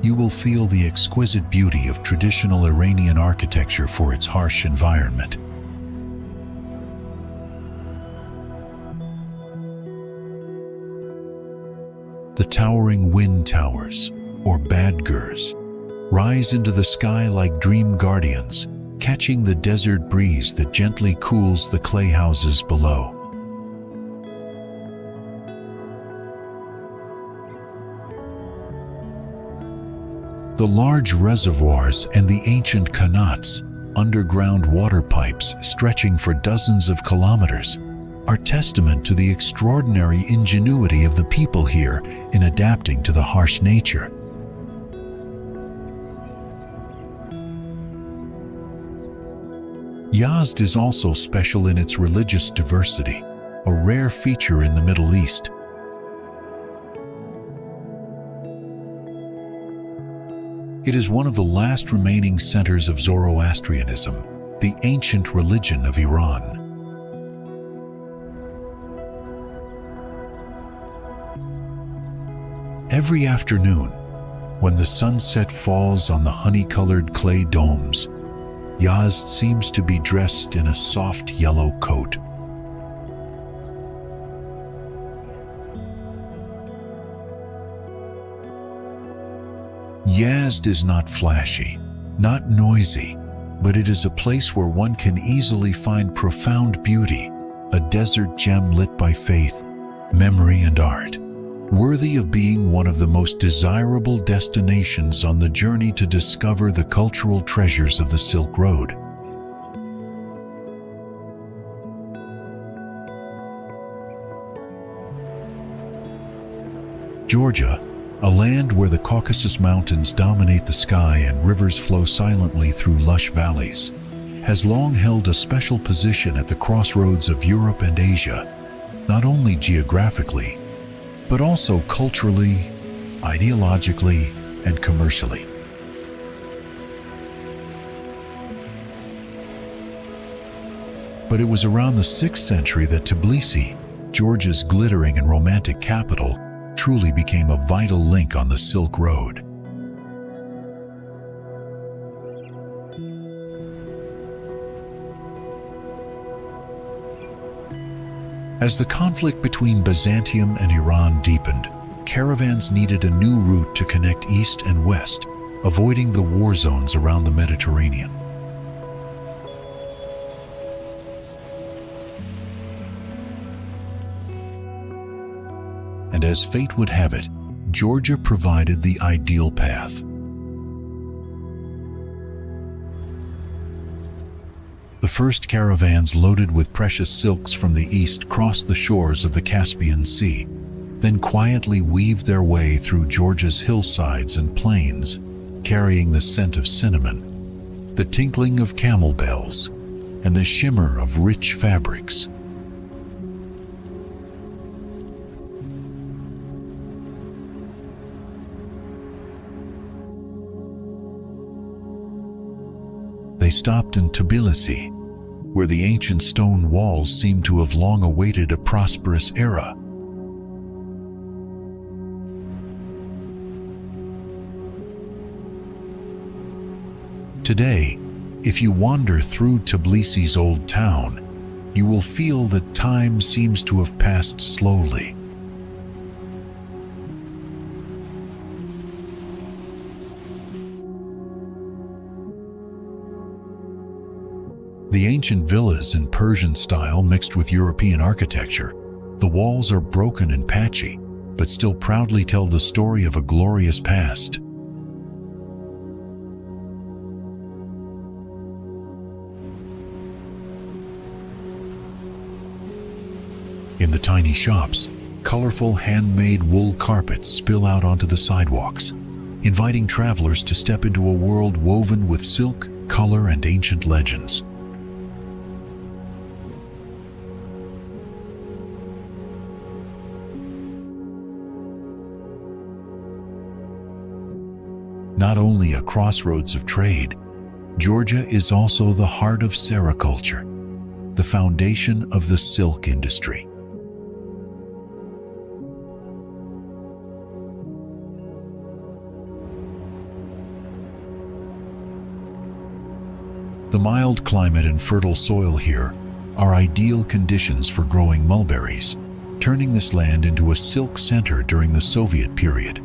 you will feel the exquisite beauty of traditional Iranian architecture for its harsh environment. The towering wind towers, or badgurs, rise into the sky like dream guardians, catching the desert breeze that gently cools the clay houses below. The large reservoirs and the ancient qanats, underground water pipes stretching for dozens of kilometers, are testament to the extraordinary ingenuity of the people here in adapting to the harsh nature. Yazd is also special in its religious diversity, a rare feature in the Middle East. It is one of the last remaining centers of Zoroastrianism, the ancient religion of Iran. Every afternoon, when the sunset falls on the honey-colored clay domes, Yazd seems to be dressed in a soft yellow coat. Yazd is not flashy, not noisy, but it is a place where one can easily find profound beauty, a desert gem lit by faith, memory, and art, worthy of being one of the most desirable destinations on the journey to discover the cultural treasures of the Silk Road. Georgia, a land where the Caucasus Mountains dominate the sky and rivers flow silently through lush valleys, has long held a special position at the crossroads of Europe and Asia, not only geographically, but also culturally, ideologically, and commercially. But it was around the 6th century that Tbilisi, Georgia's glittering and romantic capital, truly became a vital link on the Silk Road. As the conflict between Byzantium and Iran deepened, caravans needed a new route to connect east and west, avoiding the war zones around the Mediterranean. And as fate would have it, Georgia provided the ideal path. The first caravans loaded with precious silks from the east crossed the shores of the Caspian Sea, then quietly weaved their way through Georgia's hillsides and plains, carrying the scent of cinnamon, the tinkling of camel bells, and the shimmer of rich fabrics. They stopped in Tbilisi, where the ancient stone walls seemed to have long awaited a prosperous era. Today, if you wander through Tbilisi's old town, you will feel that time seems to have passed slowly. The ancient villas in Persian style mixed with European architecture, the walls are broken and patchy, but still proudly tell the story of a glorious past. In the tiny shops, colorful handmade wool carpets spill out onto the sidewalks, inviting travelers to step into a world woven with silk, color, and ancient legends. Not only a crossroads of trade, Georgia is also the heart of sericulture, the foundation of the silk industry. The mild climate and fertile soil here are ideal conditions for growing mulberries, turning this land into a silk center during the Soviet period.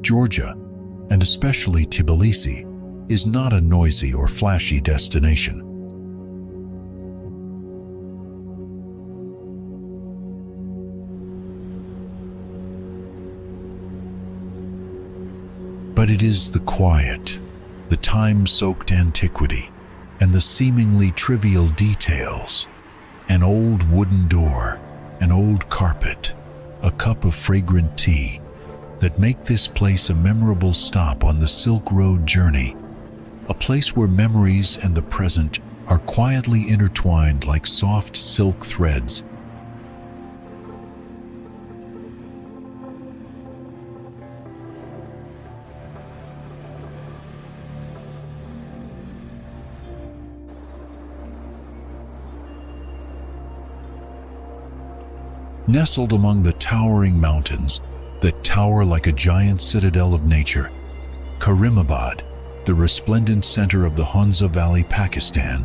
Georgia, and especially Tbilisi, is not a noisy or flashy destination. But it is the quiet, the time-soaked antiquity, and the seemingly trivial details. An old wooden door, an old carpet, a cup of fragrant tea, that make this place a memorable stop on the Silk Road journey, a place where memories and the present are quietly intertwined like soft silk threads. Nestled among the towering mountains that tower like a giant citadel of nature, Karimabad, the resplendent center of the Hunza Valley, Pakistan,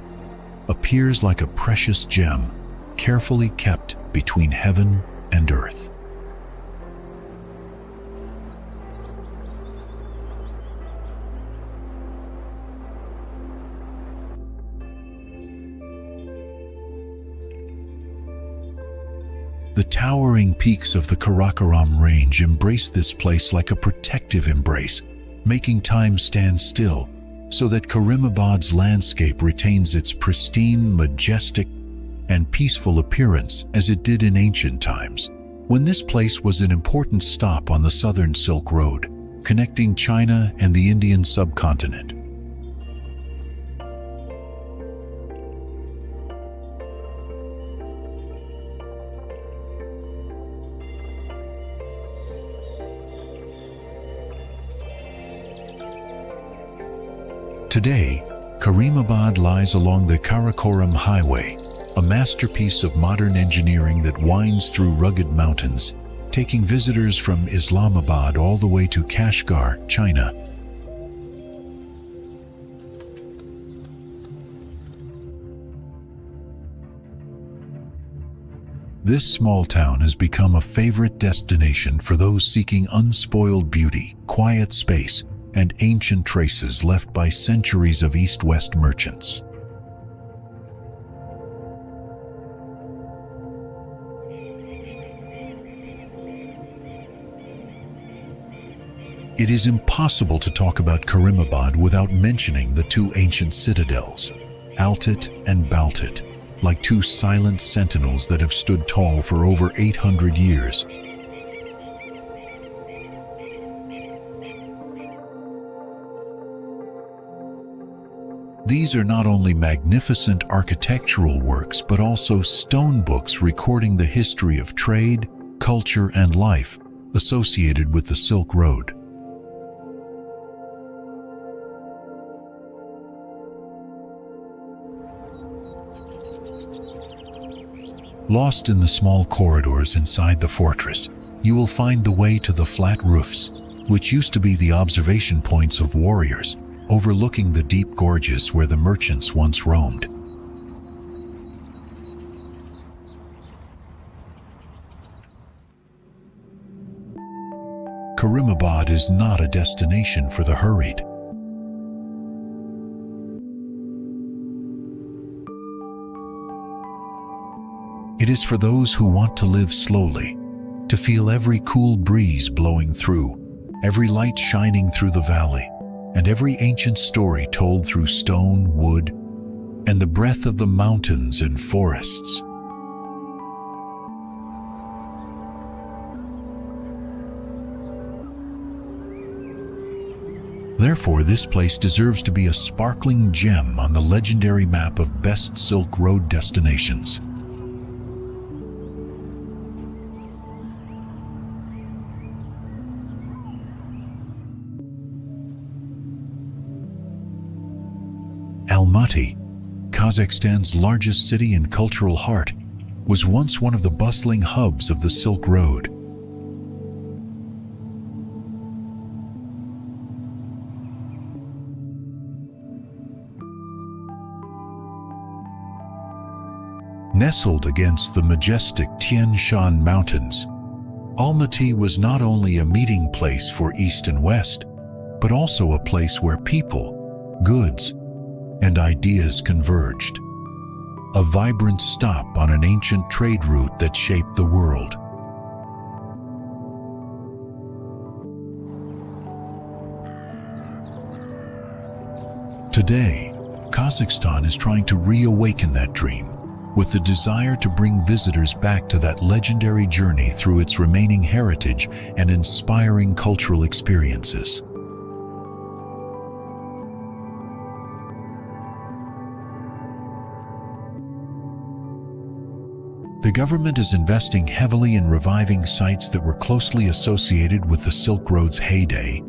appears like a precious gem, carefully kept between heaven and earth. The towering peaks of the Karakoram Range embrace this place like a protective embrace, making time stand still, so that Karimabad's landscape retains its pristine, majestic, and peaceful appearance as it did in ancient times, when this place was an important stop on the Southern Silk Road, connecting China and the Indian subcontinent. Today, Karimabad lies along the Karakoram Highway, a masterpiece of modern engineering that winds through rugged mountains, taking visitors from Islamabad all the way to Kashgar, China. This small town has become a favorite destination for those seeking unspoiled beauty, quiet space, and ancient traces left by centuries of East-West merchants. It is impossible to talk about Karimabad without mentioning the two ancient citadels, Altit and Baltit, like two silent sentinels that have stood tall for over 800 years. These are not only magnificent architectural works, but also stone books recording the history of trade, culture, and life associated with the Silk Road. Lost in the small corridors inside the fortress, you will find the way to the flat roofs, which used to be the observation points of warriors, overlooking the deep gorges where the merchants once roamed. Karimabad is not a destination for the hurried. It is for those who want to live slowly, to feel every cool breeze blowing through, every light shining through the valley, and every ancient story told through stone, wood, and the breath of the mountains and forests. Therefore, this place deserves to be a sparkling gem on the legendary map of best Silk Road destinations. Almaty, Kazakhstan's largest city and cultural heart, was once one of the bustling hubs of the Silk Road. Nestled against the majestic Tian Shan Mountains, Almaty was not only a meeting place for East and West, but also a place where people, goods, and ideas converged. A vibrant stop on an ancient trade route that shaped the world. Today, Kazakhstan is trying to reawaken that dream, with the desire to bring visitors back to that legendary journey through its remaining heritage and inspiring cultural experiences. The government is investing heavily in reviving sites that were closely associated with the Silk Road's heyday,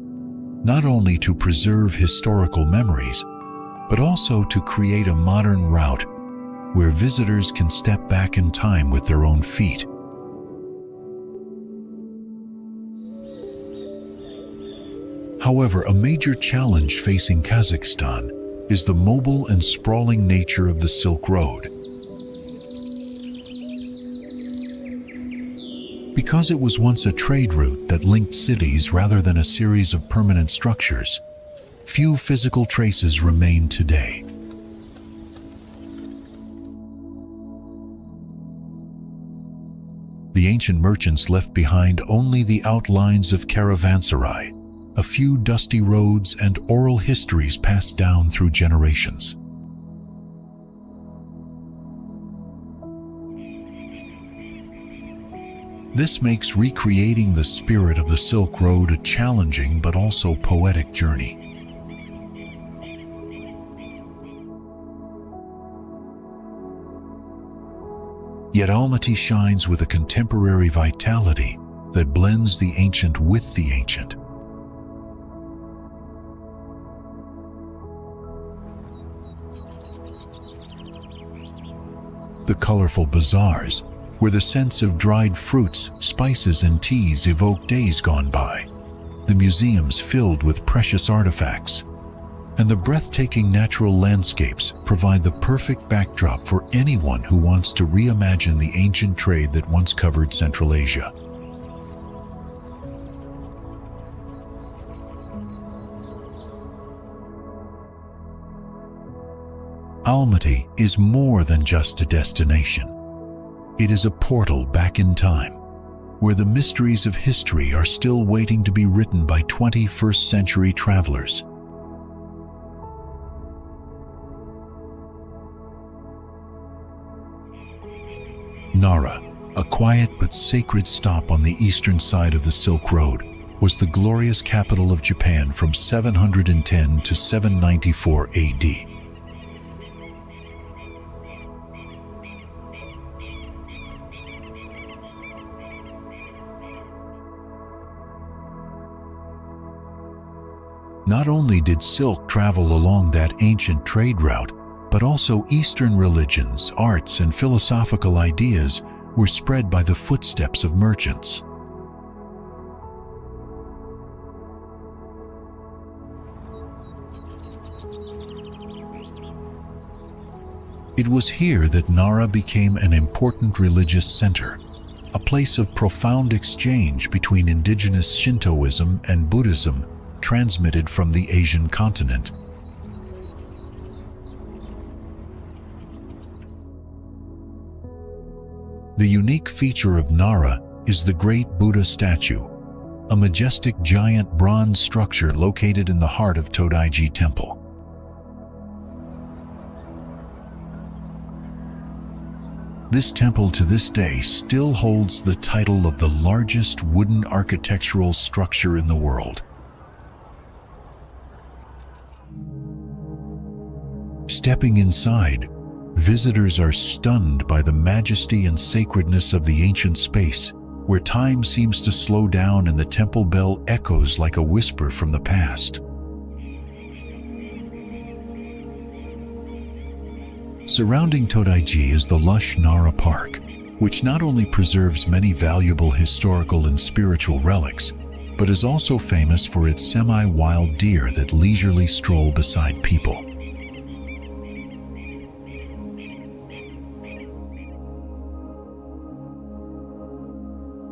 not only to preserve historical memories, but also to create a modern route where visitors can step back in time with their own feet. However, a major challenge facing Kazakhstan is the mobile and sprawling nature of the Silk Road. Because it was once a trade route that linked cities rather than a series of permanent structures, few physical traces remain today. The ancient merchants left behind only the outlines of caravanserai, a few dusty roads and oral histories passed down through generations. This makes recreating the spirit of the Silk Road a challenging but also poetic journey. Yet Almaty shines with a contemporary vitality that blends the ancient with the ancient. The colorful bazaars, where the scents of dried fruits, spices, and teas evoke days gone by. The museums filled with precious artifacts. And the breathtaking natural landscapes provide the perfect backdrop for anyone who wants to reimagine the ancient trade that once covered Central Asia. Almaty is more than just a destination. It is a portal back in time, where the mysteries of history are still waiting to be written by 21st century travelers. Nara, a quiet but sacred stop on the eastern side of the Silk Road, was the glorious capital of Japan from 710 to 794 AD. Not only did silk travel along that ancient trade route, but also Eastern religions, arts, and philosophical ideas were spread by the footsteps of merchants. It was here that Nara became an important religious center, a place of profound exchange between indigenous Shintoism and Buddhism transmitted from the Asian continent. The unique feature of Nara is the Great Buddha statue, a majestic giant bronze structure located in the heart of Todaiji Temple. This temple to this day still holds the title of the largest wooden architectural structure in the world. Stepping inside, visitors are stunned by the majesty and sacredness of the ancient space, where time seems to slow down and the temple bell echoes like a whisper from the past. Surrounding Todaiji is the lush Nara Park, which not only preserves many valuable historical and spiritual relics, but is also famous for its semi-wild deer that leisurely stroll beside people.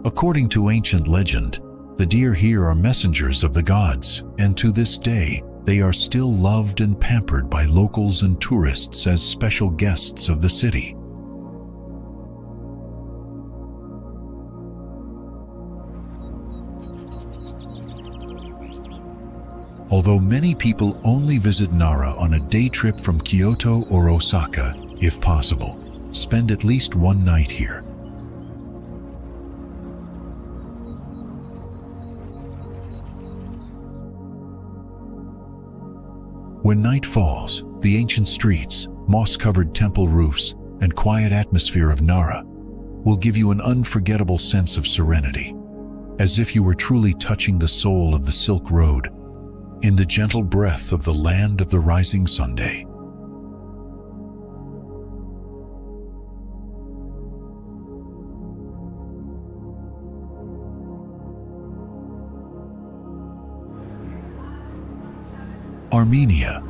According to ancient legend, the deer here are messengers of the gods, and to this day, they are still loved and pampered by locals and tourists as special guests of the city. Although many people only visit Nara on a day trip from Kyoto or Osaka, if possible, spend at least one night here. When night falls, the ancient streets, moss-covered temple roofs, and quiet atmosphere of Nara will give you an unforgettable sense of serenity, as if you were truly touching the soul of the Silk Road in the gentle breath of the land of the rising Sunday. Armenia,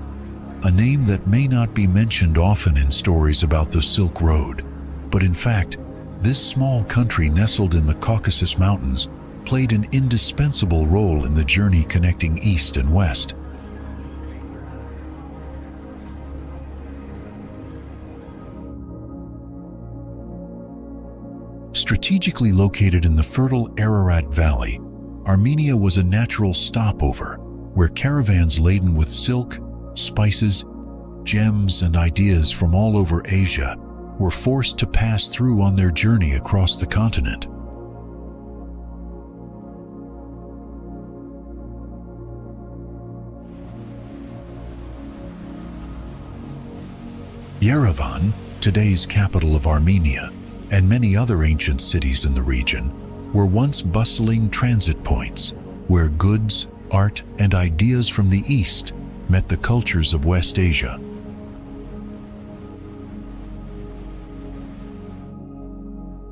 a name that may not be mentioned often in stories about the Silk Road, but in fact, this small country nestled in the Caucasus Mountains played an indispensable role in the journey connecting East and West. Strategically located in the fertile Ararat Valley, Armenia was a natural stopover where caravans laden with silk, spices, gems, and ideas from all over Asia were forced to pass through on their journey across the continent. Yerevan, today's capital of Armenia, and many other ancient cities in the region were once bustling transit points where goods, art, and ideas from the East met the cultures of West Asia.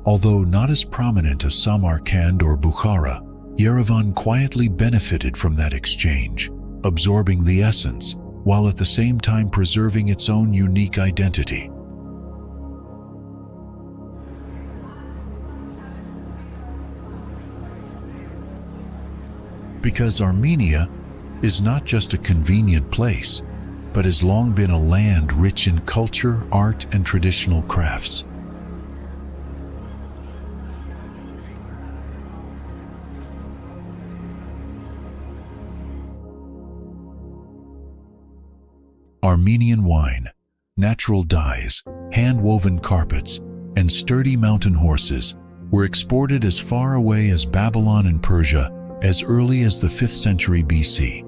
Although not as prominent as Samarkand or Bukhara, Yerevan quietly benefited from that exchange, absorbing the essence, while at the same time preserving its own unique identity. Because Armenia is not just a convenient place, but has long been a land rich in culture, art, and traditional crafts. Armenian wine, natural dyes, hand-woven carpets, and sturdy mountain horses were exported as far away as Babylon and Persia as early as the 5th century BC.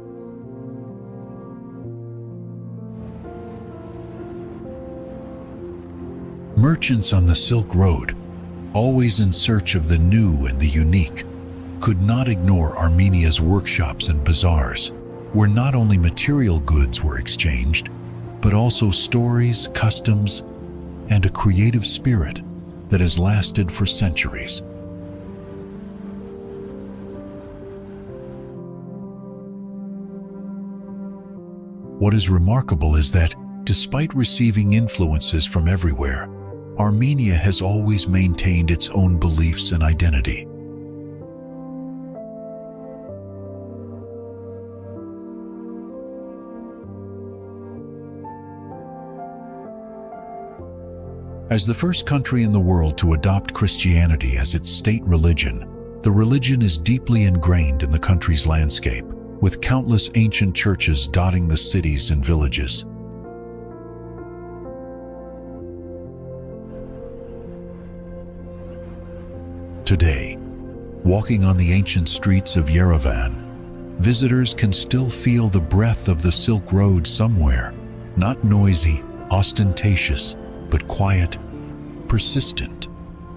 Merchants on the Silk Road, always in search of the new and the unique, could not ignore Armenia's workshops and bazaars, where not only material goods were exchanged, but also stories, customs, and a creative spirit that has lasted for centuries. What is remarkable is that, despite receiving influences from everywhere, Armenia has always maintained its own beliefs and identity. As the first country in the world to adopt Christianity as its state religion, the religion is deeply ingrained in the country's landscape, with countless ancient churches dotting the cities and villages. Today, walking on the ancient streets of Yerevan, visitors can still feel the breath of the Silk Road somewhere, not noisy, ostentatious, but quiet, persistent,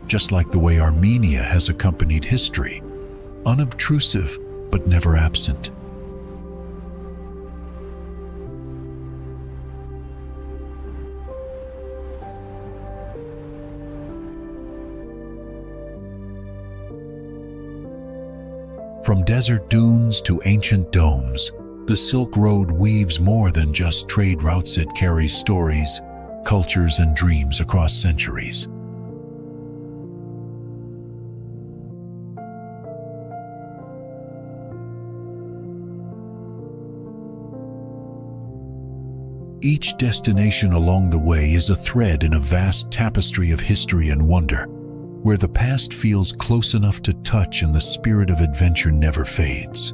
just like the way Armenia has accompanied history, unobtrusive but never absent. From desert dunes to ancient domes, the Silk Road weaves more than just trade routes. It carries stories, cultures, and dreams across centuries. Each destination along the way is a thread in a vast tapestry of history and wonder, where the past feels close enough to touch and the spirit of adventure never fades.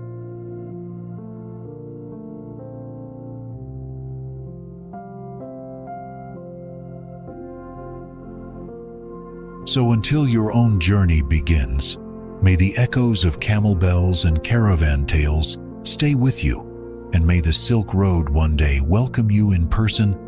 So until your own journey begins, may the echoes of camel bells and caravan tales stay with you, and may the Silk Road one day welcome you in person